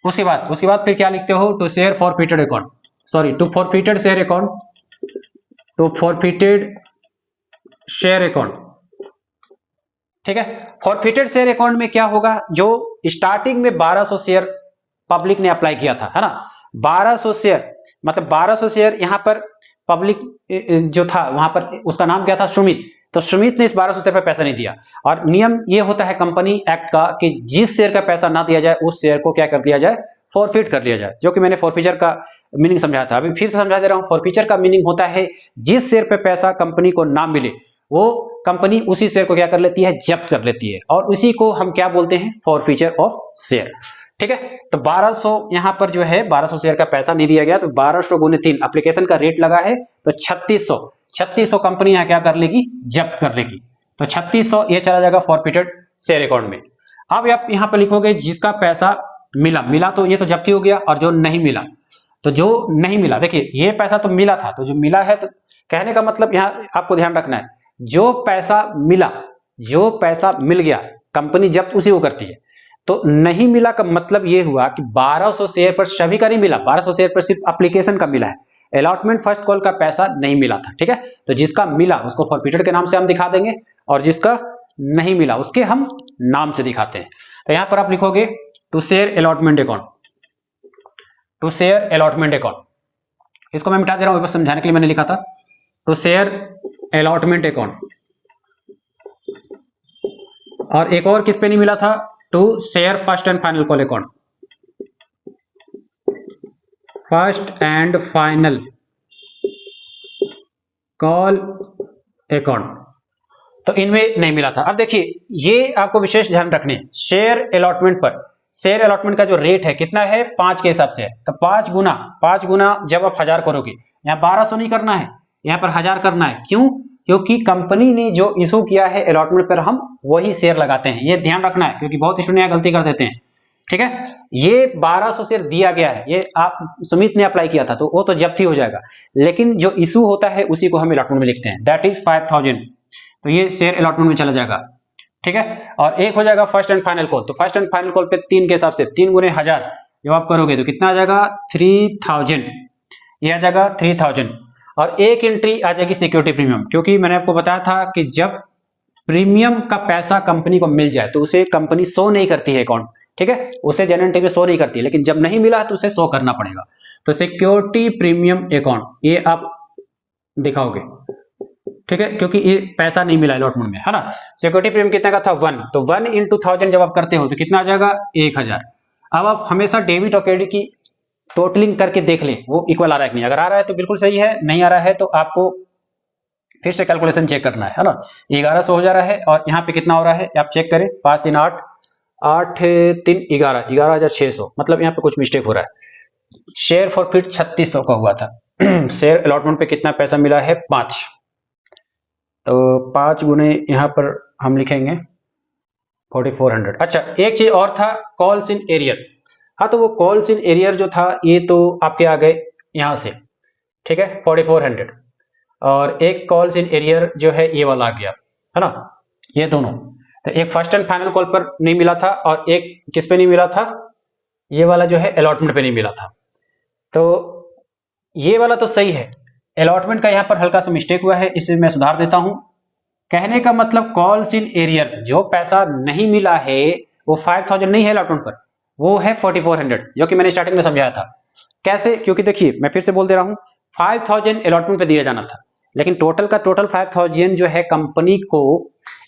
उसके बाद फिर क्या लिखते हो, to share forfeited account, sorry to forfeited share account, to forfeited share account. ठीक है, फॉरफिटेड शेयर अकाउंट में क्या होगा, जो स्टार्टिंग में 1200 शेयर पब्लिक ने अप्लाई किया था, है ना, 1200 शेयर, मतलब 1200 शेयर यहाँ पर पब्लिक जो था वहां पर उसका नाम क्या था, सुमित। तो सुमित ने इस 1200 शेयर पर पैसा नहीं दिया, और नियम ये होता है कंपनी एक्ट का कि जिस शेयर का पैसा ना दिया जाए उस शेयर को क्या कर दिया जाए, फॉरफिट कर लिया जाए, जो कि मैंने फॉरफीचर का मीनिंग समझाया था। अभी फिर से समझा दे रहा हूं, फॉरफीचर का मीनिंग होता है जिस शेयर पे पैसा कंपनी को ना मिले वो कंपनी उसी शेयर को क्या कर लेती है, जब्त कर लेती है, और उसी को हम क्या बोलते हैं, फॉरफीचर ऑफ शेयर। ठीक है, तो 1200 यहां पर जो है 1200 शेयर का पैसा नहीं दिया गया, तो 1200 गुने 3 एप्लीकेशन का रेट लगा है, तो 3600 कंपनी यहां क्या कर लेगी, जब्त कर लेगी। तो 3600 ये चला जाएगा फॉरफिटेड शेयर अकाउंट में। अब आप यहां पर लिखोगे जिसका पैसा मिला तो ये तो जब्ती हो गया, और जो नहीं मिला, तो जो नहीं मिला, देखिए ये पैसा तो मिला था, तो जो मिला है, तो कहने का मतलब यहां आपको ध्यान रखना है, जो पैसा मिल गया कंपनी जब्त उसी को करती है। तो नहीं मिला का मतलब ये हुआ कि 1200 शेयर पर सभी का नहीं मिला, 1200 शेयर पर सिर्फ एप्लीकेशन का मिला है, अलॉटमेंट फर्स्ट कॉल का पैसा नहीं मिला था। ठीक है, तो जिसका मिला उसको फॉरफिटेड के नाम से हम दिखा देंगे, और जिसका नहीं मिला उसके हम नाम से दिखाते हैं। तो यहां पर आप लिखोगे to share allotment account, to share allotment account, इसको मैं मिटा दे रहा हूं, बस समझाने के लिए मैंने लिखा था, टू शेयर अलॉटमेंट अकाउंट। और एक और किस पे नहीं मिला था, to share first and final call account, first and final call account, तो इनमें नहीं मिला था। अब देखिए ये आपको विशेष ध्यान रखने, शेयर अलॉटमेंट पर, शेयर अलॉटमेंट का जो रेट है कितना है, 5 के हिसाब से है, तो 5 गुना जब आप 1000 करोगे, यहाँ 1200 नहीं करना है, यहाँ पर 1000 करना है। क्यों, क्योंकि कंपनी ने जो इशू किया है अलॉटमेंट पर हम वही शेयर लगाते हैं, ये ध्यान रखना है, क्योंकि बहुत स्टूडेंट गलती कर देते हैं। ठीक है, ये 1200 शेयर दिया गया है, ये आप सुमित ने अप्लाई किया था, तो वो तो जब्ती हो जाएगा, लेकिन जो इशू होता है उसी को हम अलॉटमेंट में लिखते हैं, दैट इज 5000, तो ये शेयर अलॉटमेंट में चला जाएगा। ठीक है, और एक हो जाएगा फर्स्ट एंड फाइनल कॉल, तो फर्स्ट एंड फाइनल कॉल पे 3 के हिसाब से 3 गुने 1000 जब आप करोगे तो कितना आ जाएगा 3000, ये आ जाएगा 3000। और एक एंट्री आ जाएगी सिक्योरिटी प्रीमियम, क्योंकि मैंने आपको बताया था कि जब प्रीमियम का पैसा कंपनी को मिल जाए तो उसे कंपनी शो नहीं करती है अकाउंट। ठीक है, उसे जनरल एंट्री में शो नहीं करती है, लेकिन जब नहीं मिला तो उसे शो करना पड़ेगा। तो सिक्योरिटी प्रीमियम अकाउंट ये आप दिखाओगे। ठीक है, क्योंकि ये पैसा नहीं मिला अलॉटमेंट में, है ना। सिक्योरिटी प्रीमियम कितने का था 1, तो 1 into 1000 जब आप करते हो तो कितना आ जाएगा 1000। अब आप हमेशा डेबिट और क्रेडिट की टोटलिंग करके देख लें वो इक्वल आ रहा है कि नहीं, अगर आ रहा है तो बिल्कुल सही है, नहीं आ रहा है तो आपको फिर से कैलकुलेशन चेक करना है ना। 1100 हो जा रहा है, और यहाँ पे कितना हो रहा है आप चेक करें, 5 3 8 8 3 11 11600, मतलब यहाँ पे कुछ मिस्टेक हो रहा है। शेयर फॉरफिट 3600 का हुआ था शेयर अलॉटमेंट पे कितना पैसा मिला है 5, तो 5 गुने यहाँ पर हम लिखेंगे 4400। अच्छा, एक चीज और था, कॉल्स इन एरियर। हाँ, तो वो कॉल्स इन एरियर जो था ये तो आपके आ गए यहाँ से, ठीक है 4400, और एक कॉल्स इन एरियर जो है ये वाला आ गया, है ना, ये दोनों। तो एक फर्स्ट एंड फाइनल कॉल पर नहीं मिला था, और एक किस पे नहीं मिला था, ये वाला जो है अलॉटमेंट पे नहीं मिला था। तो ये वाला तो सही है, अलॉटमेंट का यहाँ पर हल्का सा मिस्टेक हुआ है, इसे मैं सुधार देता हूं। कहने का मतलब कॉल्स इन एरियर जो पैसा नहीं मिला है वो 5000 नहीं है अलॉटमेंट पर, वो है 4400, जो कि मैंने स्टार्टिंग में समझाया था। कैसे, क्योंकि देखिए मैं फिर से बोल दे रहा हूं, 5000 अलॉटमेंट पे दिया जाना था, लेकिन टोटल का टोटल 5000 जो है कंपनी को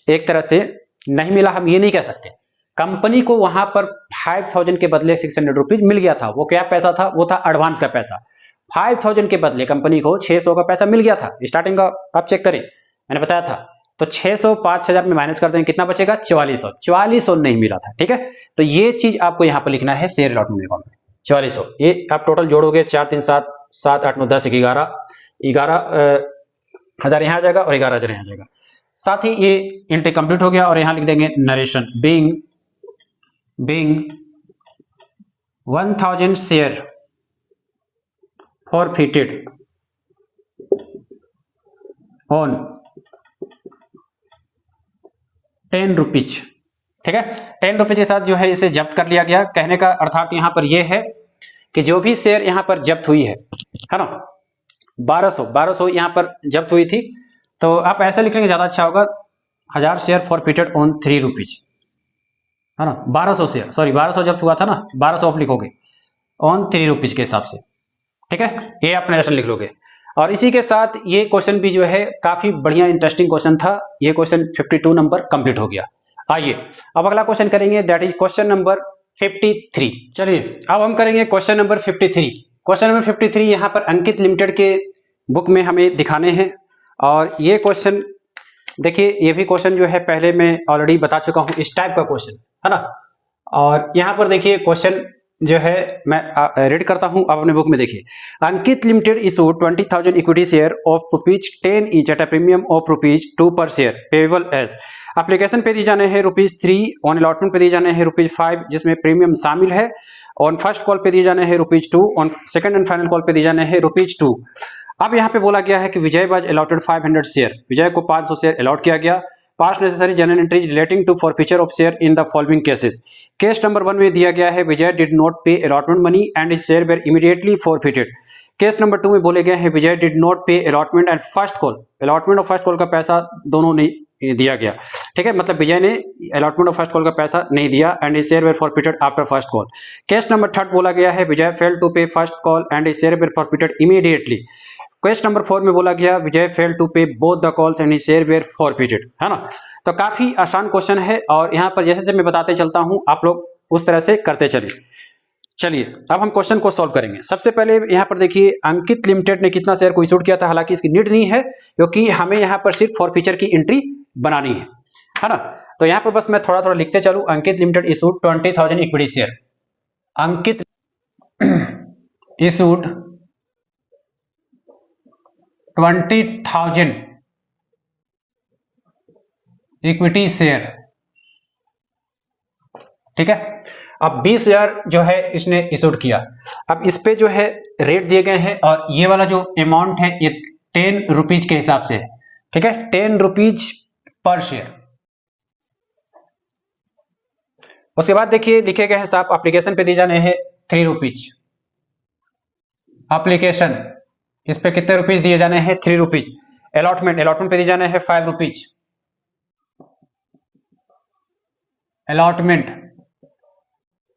एक तरह से नहीं मिला, हम ये नहीं कह सकते। कंपनी को वहां पर 5000 के बदले 600 रुपीज मिल गया था। वो क्या पैसा था, वो था एडवांस का पैसा। 5000 के बदले कंपनी को 600 का पैसा मिल गया था स्टार्टिंग का, आप चेक करें, मैंने बताया था तो 600 5000 में माइनस कर देंगे, कितना बचेगा? 4400। 4400 नहीं मिला था, ठीक है। तो ये चीज आपको यहाँ पर लिखना है शेयर अलॉटमेंट अकाउंट में 4400। ये आप टोटल जोड़ोगे 4 3 7 7 8 9 10 11 हजार यहाँ आ जाएगा और 11,000 यहाँ आ जाएगा। साथ ही ये एंट्री कंप्लीट हो गया और यहाँ लिख देंगे narration being 1000 share forfeited on 10 rupees, ठीक है। 10 रुपीज के साथ जो है इसे जब्त कर लिया गया। कहने का अर्थात यहाँ पर यह है कि जो भी शेयर यहाँ पर जब्त हुई है ना, 1200 यहाँ पर जब्त हुई थी, तो आप ऐसा लिखेंगे ज्यादा अच्छा होगा, 1000 शेयर फॉरफिटेड ऑन 3 रुपीज, है ना। 1200 शेयर, सॉरी 1200 जब्त हुआ था ना, 1200 आप लिखोगे ऑन 3 रुपीज के हिसाब से, ठीक है। ये आप नरेशन लिख लोगे। और इसी के साथ ये क्वेश्चन भी जो है काफी बढ़िया इंटरेस्टिंग क्वेश्चन था। ये क्वेश्चन 52 नंबर कंप्लीट हो गया। आइए अब अगला क्वेश्चन करेंगे, दैट इज क्वेश्चन नंबर 53। चलिए अब हम करेंगे क्वेश्चन नंबर 53। क्वेश्चन नंबर 53 यहाँ पर अंकित लिमिटेड के बुक में हमें दिखाने हैं। और ये क्वेश्चन देखिए, ये भी क्वेश्चन जो है पहले मैं ऑलरेडी बता चुका हूँ, इस टाइप का क्वेश्चन है ना। और यहाँ पर देखिए क्वेश्चन जो है मैं रीड करता हूं, आप अपने बुक में देखिए। Ankit limited issued 20,000 equity share of ₹10 each at a premium of ₹2 per share payable as. Application पे दिए जाने हैं ₹3, ऑन अलॉटमेंट पे दिए जाने हैं ₹5 जिसमें प्रीमियम शामिल है, ऑन फर्स्ट कॉल पे दिए जाने हैं ₹2, on second and final call पे दिए जाने हैं ₹2। अब यहाँ पे बोला गया है कि Vijay was allotted 500 share, Vijay को 500 शेयर अलॉट किया गया। Pass necessary journal entries relating to forfeiture of share in the following cases. Case number 1 में दिया गया है Vijay did not pay allotment money and his share were immediately forfeited. Case number 2 में बोले गए हैं Vijay did not pay allotment and first call, allotment और first call का पैसा दोनों नहीं दिया गया, ठीक है। मतलब विजय ने अलॉटमेंट और फर्स्ट कॉल का पैसा नहीं दिया and his share were forfeited after first call. Case number 3 बोला गया है Vijay fail to pay first call and his share were forfeited immediately. Case number 4 में बोला गया Vijay fail to pay both the calls and his share were forfeited, है ना। तो काफी आसान क्वेश्चन है और यहाँ पर जैसे मैं बताते चलता हूँ आप लोग उस तरह से करते चलिए। चलिए अब हम क्वेश्चन को सॉल्व करेंगे। सबसे पहले यहाँ पर देखिए अंकित लिमिटेड ने कितना शेयर को इशूड किया था, हालांकि इसकी नीड नहीं है क्योंकि हमें यहाँ पर सिर्फ फॉरफीचर की एंट्री बनानी है ना। तो यहाँ पर बस मैं थोड़ा थोड़ा लिखते चलूं। अंकित लिमिटेड इशूड 20,000 इक्विटी शेयर, अंकित इशूड 20,000 इक्विटी शेयर, ठीक है। अब 20,000 जो है इसने इशूड किया। अब इस पे जो है रेट दिए गए हैं और ये वाला जो अमाउंट है ये 10 रुपीज के हिसाब से, ठीक है, 10 रुपीज पर शेयर। उसके बाद देखिए लिखे गए हैं साहब एप्लीकेशन पे दिए जाने हैं 3 रुपीज, एप्लीकेशन इस पे कितने रुपीज दिए जाने हैं 3 रुपीज। अलॉटमेंट पे दिए जाने हैं 5 रुपीज, अलॉटमेंट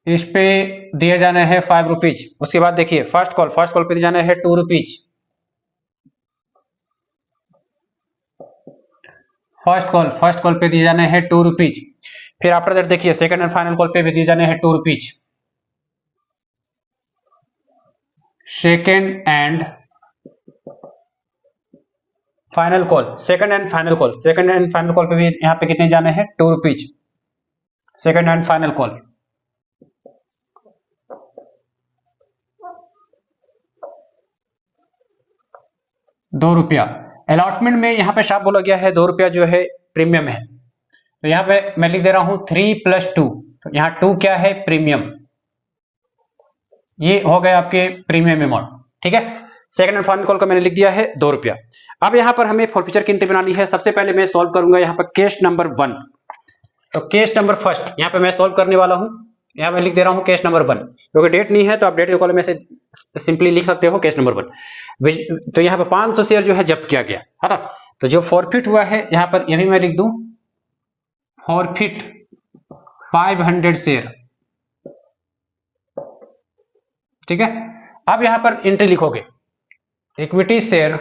इस पे दिए जाने हैं 5 रुपीज। उसके बाद देखिए फर्स्ट कॉल पे दिए जाने हैं 2 रुपीज, फर्स्ट कॉल पे दिए जाने हैं 2 रुपीज। फिर आफ्टर दैट देखिए सेकंड एंड फाइनल कॉल पे भी दिए जाने हैं 2 rupees, second and final call पे भी यहाँ पे कितने जाने हैं 2 rupees, second and final call. ₹2। Allotment में यहाँ पे शार्प बोला गया है ₹2 जो है प्रीमियम है, तो यहाँ पे मैं लिख दे रहा हूं 3 + 2, तो यहाँ 2 क्या है प्रीमियम, ये हो गए आपके प्रीमियम अमाउंट, ठीक है। सेकंड एंड फाइनल कॉल का मैंने लिख दिया है ₹2। अब यहाँ पर हमें फॉरफीचर की एंट्री बनानी है। सबसे पहले मैं सॉल्व करूंगा यहाँ पर केस नंबर 1। तो केस नंबर फर्स्ट यहाँ पे मैं सॉल्व करने वाला हूं। यहाँ मैं लिख दे रहा हूं केस नंबर 1, क्योंकि डेट नहीं है तो आप डेट के कॉलम में से सिंपली लिख सकते हो केस नंबर 1। तो यहाँ पे 500 शेयर जो है जब्त किया गया है ना। तो जो फॉरफिट हुआ है यहाँ पर ये भी मैं लिख दूं, फॉरफिट 500 शेयर, ठीक है। अब यहाँ पर एंट्री लिखोगे equity share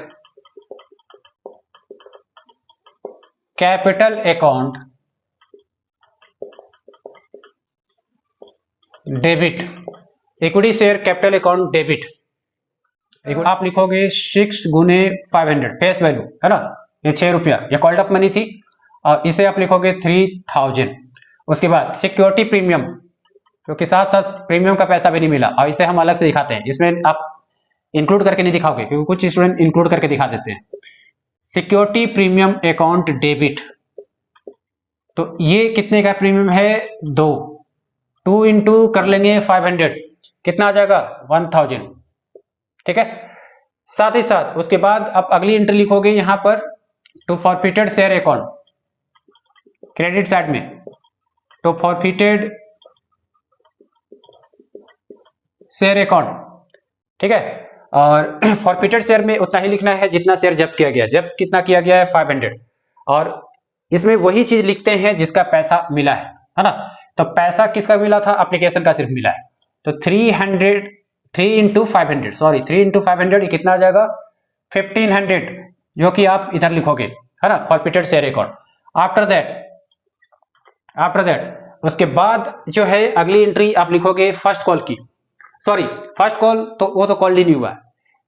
capital account debit, equity share capital account debit. आप लिखोगे 6 × 500 फेस वैल्यू, है ना, ये ₹6, ये कॉल्ड अप मनी थी और इसे आप लिखोगे 3000। उसके बाद सिक्योरिटी प्रीमियम, क्योंकि साथ साथ प्रीमियम का पैसा भी नहीं मिला, और इसे हम अलग से दिखाते हैं, इसमें आप इंक्लूड करके नहीं दिखाओगे क्योंकि कुछ स्टूडेंट इंक्लूड करके दिखा देते हैं। सिक्योरिटी प्रीमियम अकाउंट डेबिट, तो ये कितने का प्रीमियम है, 2 इंटू कर लेंगे 500, कितना आ जाएगा 1000। ठीक है, साथ ही साथ उसके बाद आप अगली एंट्री लिखोगे यहां पर to forfeited share account, credit side में टू फॉरफिटेड शेयर अकाउंट। ठीक है, और फॉरफिटेड शेयर में उतना ही लिखना है जितना शेयर जब्त किया गया, जब्त कितना किया गया है 500, और इसमें वही चीज लिखते हैं जिसका पैसा मिला है ना। तो पैसा किसका मिला था, एप्लीकेशन का सिर्फ मिला है, तो 3 इंटू 500, सॉरी 3 इंटू 500 कितना आ जाएगा 1500, जो कि आप इधर लिखोगे है ना, forfeited share account. After that उसके बाद जो है अगली एंट्री आप लिखोगे फर्स्ट कॉल की, सॉरी फर्स्ट कॉल तो वो तो कॉल्ड ही नहीं हुआ है,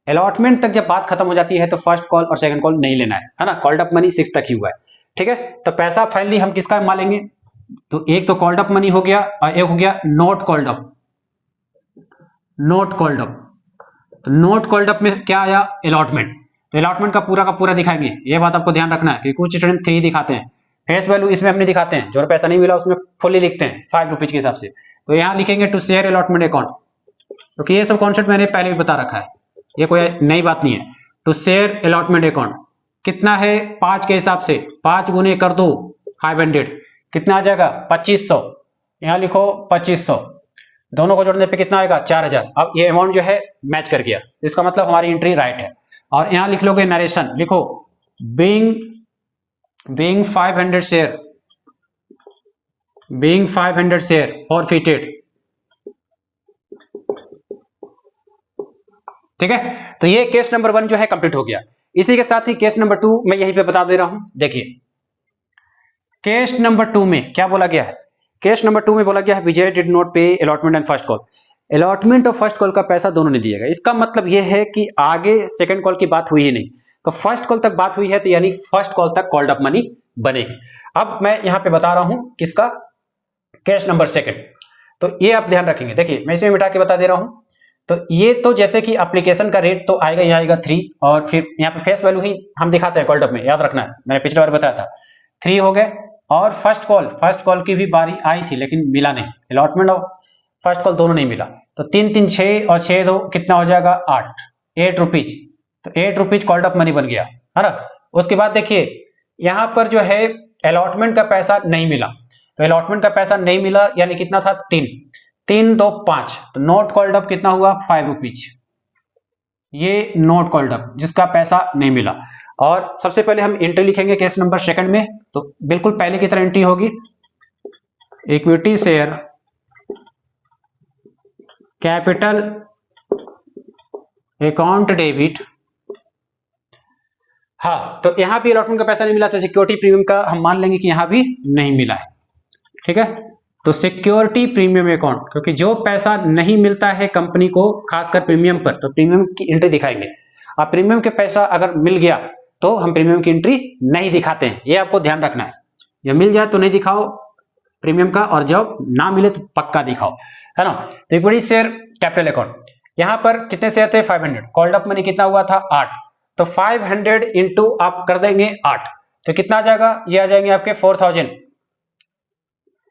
अलॉटमेंट तक जब बात खत्म हो जाती है तो फर्स्ट कॉल और सेकंड कॉल नहीं लेना है ना, कॉल्ड अप मनी 6 तक ही हुआ है। ठीक है, तो पैसा फाइनली हम किसका मालेंगे, तो एक तो कॉल्ड अप मनी हो गया और एक हो गया note called up. Note called up, तो नोट कॉल्ड अप में क्या आया, अलॉटमेंट, तो अलॉटमेंट का पूरा दिखाएंगे, ये बात आपको ध्यान रखना है कि कुछ स्टूडेंट 3 दिखाते हैं, फेस वैल्यू इसमें अपने दिखाते हैं, जो पैसा नहीं मिला उसमें फुल्ली लिखते हैं 5 रुपीज के हिसाब से, तो यहाँ लिखेंगे टू शेयर अलॉटमेंट अकाउंट, क्योंकि ये सब कॉन्सेप्ट मैंने पहले भी बता रखा है, ये कोई नई बात नहीं है। टू शेयर अलॉटमेंट अकाउंट कितना है 5 के हिसाब से, 5 गुने कर दो 500, कितना आ जाएगा 2500, यहाँ लिखो 2500, दोनों को जोड़ने पे कितना आएगा 4000। अब ये अमाउंट जो है मैच कर गया, इसका मतलब हमारी एंट्री राइट है। और यहाँ लिख लोगे नरेशन, लिखो बीइंग 500 शेयर फॉरफिटेड। ठीक है, तो ये केस नंबर 1 जो है कंप्लीट हो गया। इसी के साथ ही केस नंबर 2 मैं यहीं पे बता दे रहा हूं, देखिए केस नंबर 2 में क्या बोला गया है, केस नंबर 2 में बोला गया है Vijay did not pay allotment and first call, allotment और फर्स्ट कॉल का पैसा दोनों ने दिया गया। इसका मतलब यह है कि आगे सेकंड कॉल की बात हुई ही नहीं, तो फर्स्ट कॉल तक बात हुई है, तो यानी फर्स्ट कॉल तक कॉल्ड अप मनी बनेगी। अब मैं यहां पे बता रहा हूं किसका, केस नंबर 2, तो ये आप ध्यान रखेंगे, देखिए मैं इसे मिटा के बता दे रहा हूं। तो ये तो जैसे कि एप्लीकेशन का रेट तो आएगा, यहाँ आएगा 3, और फिर यहाँ पे फेस वैल्यू ही हम दिखाते हैं कॉल्ड अप में, याद रखना है, मैंने पिछले बार बताया था 3 हो गए। और फर्स्ट कॉल की भी बारी आई थी लेकिन मिला नहीं, अलॉटमेंट और फर्स्ट कॉल दोनों नहीं मिला, तो 3 3 6 और 6 2 कितना हो जाएगा 8 रुपीज, तो 8 रुपीज कॉल्ड अप मनी बन गया है ना। उसके बाद देखिए यहाँ पर जो है अलॉटमेंट का पैसा नहीं मिला, तो अलॉटमेंट का पैसा नहीं मिला यानी कितना था 3 3 2 5, तो नोट कॉल्ड अप कितना हुआ 5 रुपीज, ये नोट कॉल्ड अप जिसका पैसा नहीं मिला। और सबसे पहले हम एंट्री लिखेंगे केस नंबर 2 में, तो बिल्कुल पहले की तरह एंट्री होगी equity share capital account debit. हाँ, तो यहां भी अलॉटमेंट का पैसा नहीं मिला, तो सिक्योरिटी प्रीमियम का हम मान लेंगे कि यहां भी नहीं मिला है। ठीक है, तो सिक्योरिटी प्रीमियम अकाउंट, क्योंकि जो पैसा नहीं मिलता है कंपनी को खासकर प्रीमियम पर, तो प्रीमियम की एंट्री दिखाएंगे। अब प्रीमियम के पैसा अगर मिल गया तो हम प्रीमियम की एंट्री नहीं दिखाते हैं, ये आपको ध्यान रखना है, जब मिल जाए तो नहीं दिखाओ प्रीमियम का, और जब ना मिले तो पक्का दिखाओ, है ना। तो इक्विटी शेयर कैपिटल अकाउंट, यहां पर कितने शेयर थे 500, कॉल्ड अप मनी कितना हुआ था 8, तो 500 इंटू आप कर देंगे 8, तो कितना आ जाएगा, ये आ जाएंगे आपके 4000,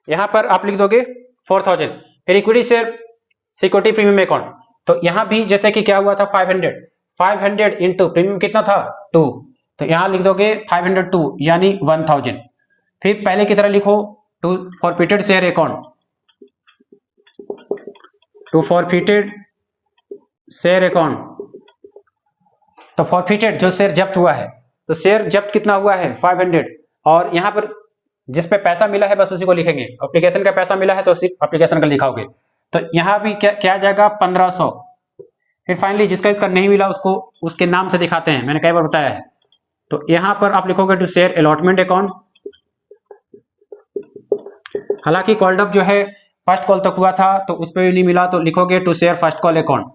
यहां पर आप लिख दोगे 4000। फिर equity share security premium account, तो यहां भी जैसे कि क्या हुआ था 500 इंटू प्रीमियम कितना था 2, तो यहां लिख दोगे 502 यानी 1000। फिर पहले की तरह लिखो to forfeited share account, to forfeited share account, तो फॉरफिटेड जो शेयर जब्त हुआ है, तो शेयर जब्त कितना हुआ है 500, और यहां पर जिस पे पैसा मिला है बस उसी को लिखेंगे, एप्लीकेशन का पैसा मिला है तो सिर्फ एप्लीकेशन का लिखाओगे, तो यहां भी क्या आ जाएगा 1500। फिर फाइनली जिसका इसका नहीं मिला उसको उसके नाम से दिखाते हैं, मैंने कई बार बताया है, तो यहां पर आप लिखोगे टू शेयर अलॉटमेंट अकाउंट, हालांकि कॉल्ड अप जो है फर्स्ट कॉल तक हुआ था तो उस पर भी नहीं मिला, तो लिखोगे to share first call account,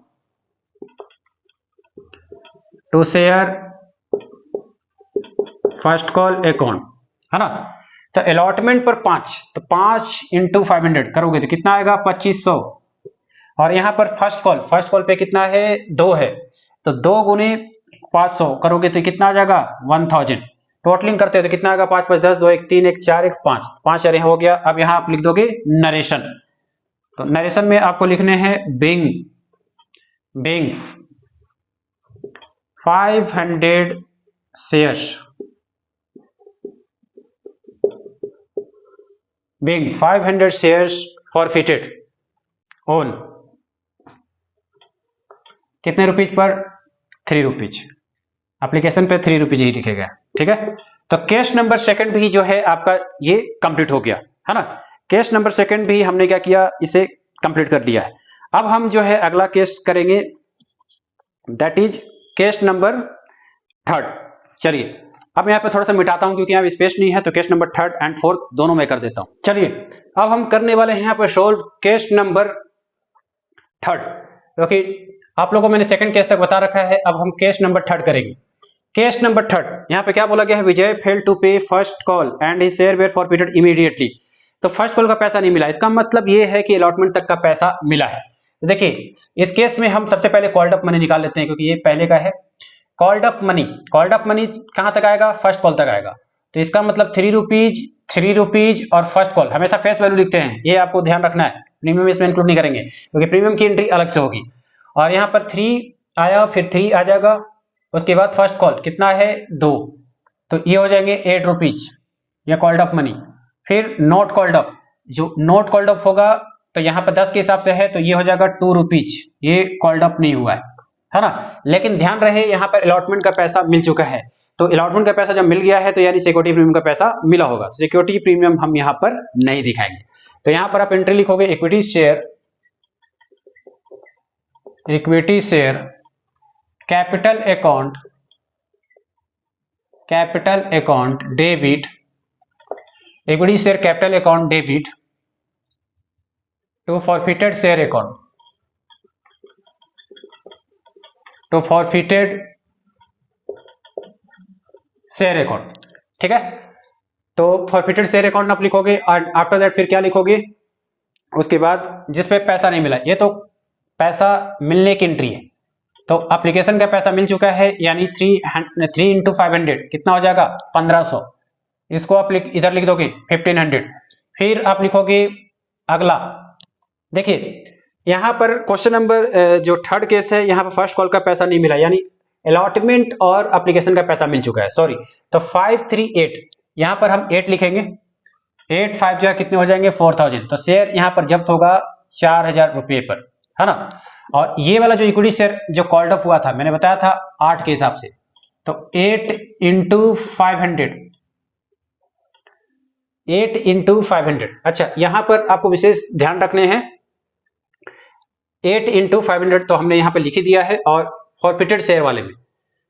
to share first call account, है ना। तो अलॉटमेंट पर 5, तो 5 इंटू 500 करोगे तो कितना आएगा 2500। और यहाँ पर फर्स्ट कॉल पे कितना है 2 है, तो 2 गुने 500 करोगे तो कितना आ जाएगा 1000। टोटलिंग करते हो तो कितना आएगा 5 5 10 2 1 3 1 4 1 5 5 4 हो गया। अब यहाँ आप लिख दोगे नरेशन, तो नरेशन में आपको लिखने हैं being 500 shares, being 500 shares forfeited on कितने रुपीज पर 3 रुपीज। एप्लीकेशन पे 3 रुपीज ही लिखेगा, ठीक है। तो केस नंबर सेकंड भी जो है आपका ये कंप्लीट हो गया है ना। केस नंबर सेकंड भी हमने क्या किया, इसे कंप्लीट कर दिया है। अब हम जो है अगला केस करेंगे, that is case number third. चलिए अब यहाँ पे थोड़ा सा मिटाता हूं क्योंकि यहाँ स्पेस नहीं है, तो case number third and fourth दोनों में कर देता हूं। चलिए अब हम करने वाले हैं यहाँ पर सोल्व केस नंबर थर्ड, क्योंकि आप लोगों को मैंने सेकंड केस तक बता रखा है। अब हम केस नंबर थर्ड करेंगे। केस नंबर थर्ड यहाँ पे क्या बोला गया है, Vijay fail to pay first call and his share were forfeited immediately. तो फर्स्ट कॉल का पैसा नहीं मिला, इसका मतलब ये है कि अलॉटमेंट तक का पैसा मिला है। तो देखिए इस केस में हम सबसे पहले कॉल्ड अप मनी निकाल लेते हैं, क्योंकि ये पहले का है। कॉल्ड अप मनी कहां तक आएगा, फर्स्ट कॉल तक आएगा। तो इसका मतलब 3 रुपीज और फर्स्ट कॉल हमेशा फेस वैल्यू लिखते हैं, ये आपको ध्यान रखना है। प्रीमियम इसमें इंक्लूड नहीं करेंगे क्योंकि प्रीमियम की एंट्री अलग से होगी। और यहाँ पर 3 आया, फिर 3 आ जाएगा, उसके बाद फर्स्ट कॉल कितना है 2, तो ये हो जाएंगे 8 रुपीज, ये कॉल्ड अप मनी। फिर नॉट कॉल्ड अप, जो नॉट कॉल्ड अप होगा तो यहाँ पर 10 के हिसाब से है, तो ये हो जाएगा 2 रुपीज, ये कॉल्ड अप नहीं हुआ है ना। लेकिन ध्यान रहे यहाँ पर अलॉटमेंट का पैसा मिल चुका है, तो अलॉटमेंट का पैसा जब मिल गया है तो यानी सिक्योरिटी प्रीमियम का पैसा मिला होगा। सिक्योरिटी प्रीमियम हम यहाँ पर नहीं दिखाएंगे। तो यहाँ पर आप एंट्री लिखोगे equity share capital account debit, equity share capital account debit to forfeited share account, to forfeited share account, ठीक है। तो फॉरफिटेड शेयर अकाउंट आप लिखोगे और आफ्टर दैट फिर क्या लिखोगे, उसके बाद जिस पे पैसा नहीं मिला, ये तो पैसा मिलने की एंट्री है। तो एप्लीकेशन का पैसा मिल चुका है, यानी 3 इंटू 500 कितना हो जाएगा 1500। इसको आप इधर लिख दोगे 1500। फिर आप लिखोगे अगला, देखिए यहाँ पर क्वेश्चन नंबर जो थर्ड केस है, यहाँ पर फर्स्ट कॉल का पैसा नहीं मिला, यानी अलॉटमेंट और एप्लीकेशन का पैसा मिल चुका है, सॉरी। तो 538 यहाँ पर हम 8 लिखेंगे, 8 5 जो है कितने हो जाएंगे 4000। तो शेयर यहाँ पर जब्त होगा 4000 रुपये पर, है ना। और ये वाला जो इक्विटी शेयर जो कॉल्ड अप हुआ था, मैंने बताया था 8 के हिसाब से, तो 8 इंटू 500। अच्छा यहाँ पर आपको विशेष ध्यान रखने हैं, 8 इंटू 500 तो हमने यहाँ पे लिख ही दिया है। और फॉरफिटेड शेयर वाले में,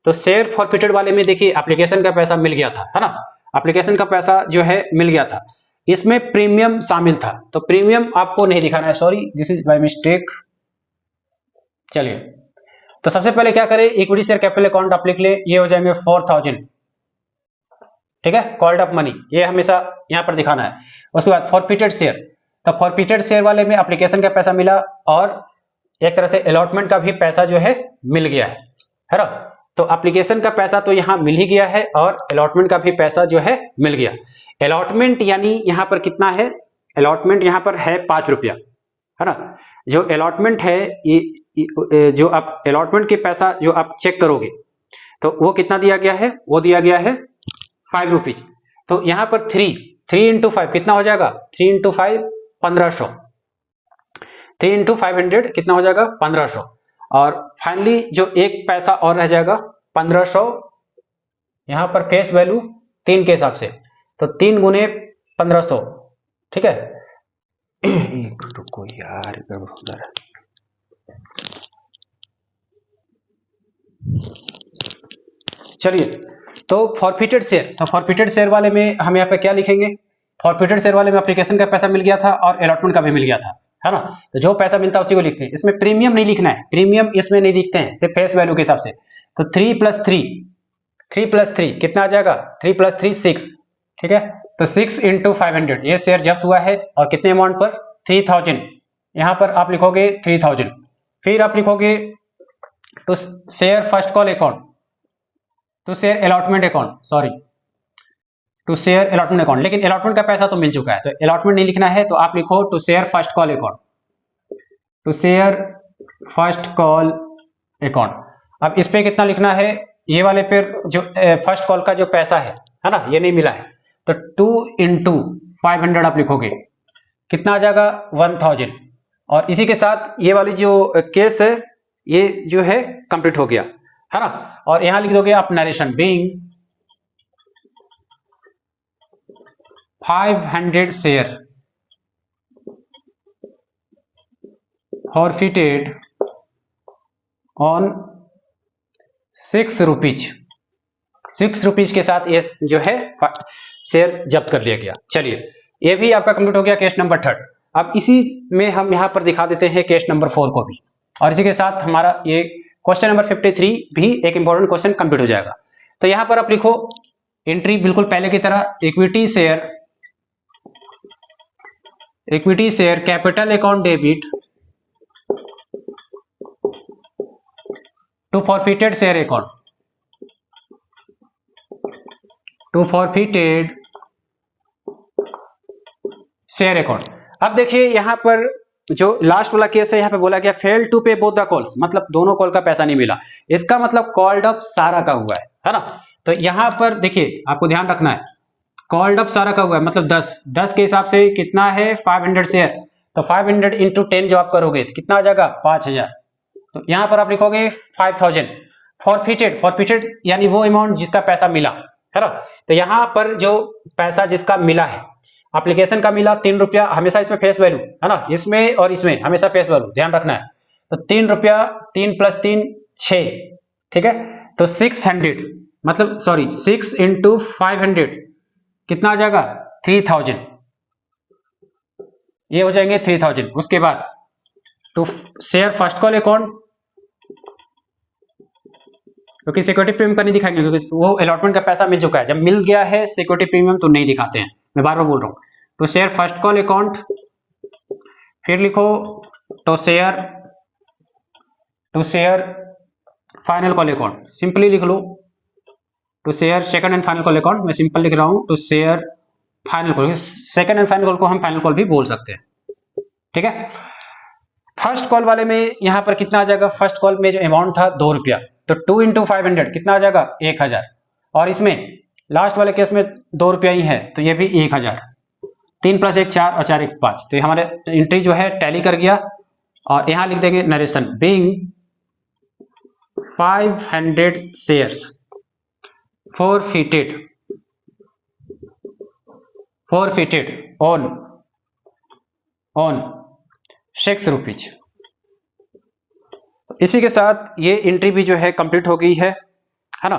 तो शेयर फॉरफिटेड वाले में देखिए एप्लीकेशन का पैसा मिल गया था, है ना। एप्लीकेशन का पैसा जो है मिल गया था, इसमें प्रीमियम शामिल था, तो प्रीमियम आपको नहीं दिखाना है, sorry this is by mistake. चलिए तो सबसे पहले क्या करें, इक्विटी शेयर कैपिटल अकाउंट आप लिख ले, ये हो जाएंगे 4000, ठीक है। कॉल्ड अप मनी ये हमेशा यहाँ पर दिखाना है। उसके बाद फॉरफिटेड शेयर, तो फॉरफिटेड शेयर वाले में एप्लीकेशन का पैसा मिला और एक तरह से अलॉटमेंट का भी पैसा जो है मिल गया है ना। तो एप्लीकेशन का पैसा तो यहाँ मिल ही गया है और अलॉटमेंट का भी पैसा जो है मिल गया। अलॉटमेंट यानी यहाँ पर कितना है, अलॉटमेंट यहाँ पर है 5 रुपया, है ना। जो अलॉटमेंट है ये जो आप अलॉटमेंट के पैसा जो आप चेक करोगे तो वो कितना दिया गया है, वो दिया गया है 5 रुपीज। तो यहाँ पर 3 इंटू 5 कितना हो जाएगा, 3 इंटू 5 1500, 3 इंटू 500 कितना हो जाएगा 1500। और फाइनली जो एक पैसा और रह जाएगा 1500, यहाँ पर फेस वैल्यू 3 के हिसाब से, तो 3 गुने 1500, ठीक है। रुको यार गड़बड़ हो रहा है। चलिए तो फॉरफिटेड शेयर, तो फॉरफिटेड शेयर वाले में हम यहाँ पे क्या लिखेंगे, फॉरफिटेड शेयर वाले में एप्लीकेशन का पैसा मिल गया था और अलॉटमेंट का भी मिल गया था, है ना। तो जो पैसा मिलता है उसी को लिखते हैं, इसमें प्रीमियम नहीं लिखना है, प्रीमियम इसमें नहीं लिखते हैं, सिर्फ फेस वैल्यू के हिसाब से। तो 3 + 3 कितना आ जाएगा, 3 + 3 6, ठीक है। तो 6 इंटू 500 ये शेयर जब्त हुआ है और कितने अमाउंट पर 3000। यहां पर आप लिखोगे 3000, फिर आप लिखोगे to share first call account, to share allotment account, sorry to share allotment account, लेकिन अलॉटमेंट का पैसा तो मिल चुका है तो अलॉटमेंट नहीं लिखना है, तो आप लिखो to share first call account, to share first call account. अब इस पे कितना लिखना है, ये वाले पे जो फर्स्ट कॉल का जो पैसा है ना, ये नहीं मिला है, तो 2 इंटू 500 आप लिखोगे, कितना आ जाएगा 1000। और इसी के साथ ये वाली जो केस है ये जो है कंप्लीट हो गया, है ना। और यहां लिख दोगे आप narration being 500 share forfeited on 6 rupees, 6 rupees के साथ ये जो है शेयर जब्त कर लिया गया। चलिए ये भी आपका कंप्लीट हो गया केस नंबर 3। अब इसी में हम यहां पर दिखा देते हैं केस नंबर 4 को भी, और इसी के साथ हमारा ये क्वेश्चन नंबर 53 भी एक इंपॉर्टेंट क्वेश्चन कंप्लीट हो जाएगा। तो यहां पर आप लिखो एंट्री बिल्कुल पहले की तरह, equity share capital account debit to forfeited share account, to forfeited share account. अब देखिए यहां पर जो लास्ट वाला केस है, यहां पे बोला गया fail to pay both the calls, मतलब दोनों कॉल का पैसा नहीं मिला, इसका मतलब कॉल्ड अप सारा का हुआ है ना। तो यहां पर देखिए आपको ध्यान रखना है, कॉल्ड अप सारा का हुआ है मतलब 10 के हिसाब से कितना है 500 शेयर, तो 500 इंटू 10 जो आप करोगे तो कितना आ जाएगा 5000। तो यहां पर आप लिखोगे 5000 फॉरफिटेड यानी वो अमाउंट जिसका पैसा मिला, है ना। तो यहां पर जो पैसा जिसका मिला है एप्लीकेशन का मिला 3 रुपया, हमेशा इसमें फेस वैल्यू है ना, इसमें और इसमें हमेशा फेस वैल्यू ध्यान रखना है। तो 3 रुपया, 3 + 3 6, ठीक है। तो 600 मतलब सॉरी 6 इंटू 500 कितना आ जाएगा 3000, ये हो जाएंगे 3000। उसके बाद to share first call account, क्योंकि सिक्योरिटी प्रीमियम का नहीं दिखाएंगे क्योंकि वो अलॉटमेंट का पैसा मिल चुका है, जब मिल गया है सिक्योरिटी प्रीमियम तो नहीं दिखाते हैं, मैं बार बार बोल रहा हूँ। To share first call account, फिर लिखो to share final call account, simply लिख लो to share second and final call account, मैं सिंपल लिख रहा हूं to share final call, second and final call को हम फाइनल कॉल भी बोल सकते हैं, ठीक है। फर्स्ट कॉल वाले में यहां पर कितना आ जाएगा, फर्स्ट कॉल में जो अमाउंट था 2 रुपया, तो 2 इंटू 500 कितना आ जाएगा 1000, और इसमें लास्ट वाले केस में 2 रुपया ही है तो ये भी 1000, 3 + 1 4 और 4 1 5, तो ये हमारे एंट्री जो है टैली कर गया। और यहां लिख देंगे narration being 500 shares forfeited on 6 rupees. इसी के साथ ये एंट्री भी जो है कंप्लीट हो गई है ना।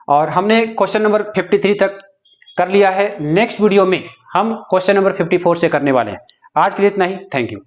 और हमने क्वेश्चन नंबर 53 तक कर लिया है। नेक्स्ट वीडियो में हम क्वेश्चन नंबर 54 से करने वाले हैं। आज के लिए इतना ही, थैंक यू।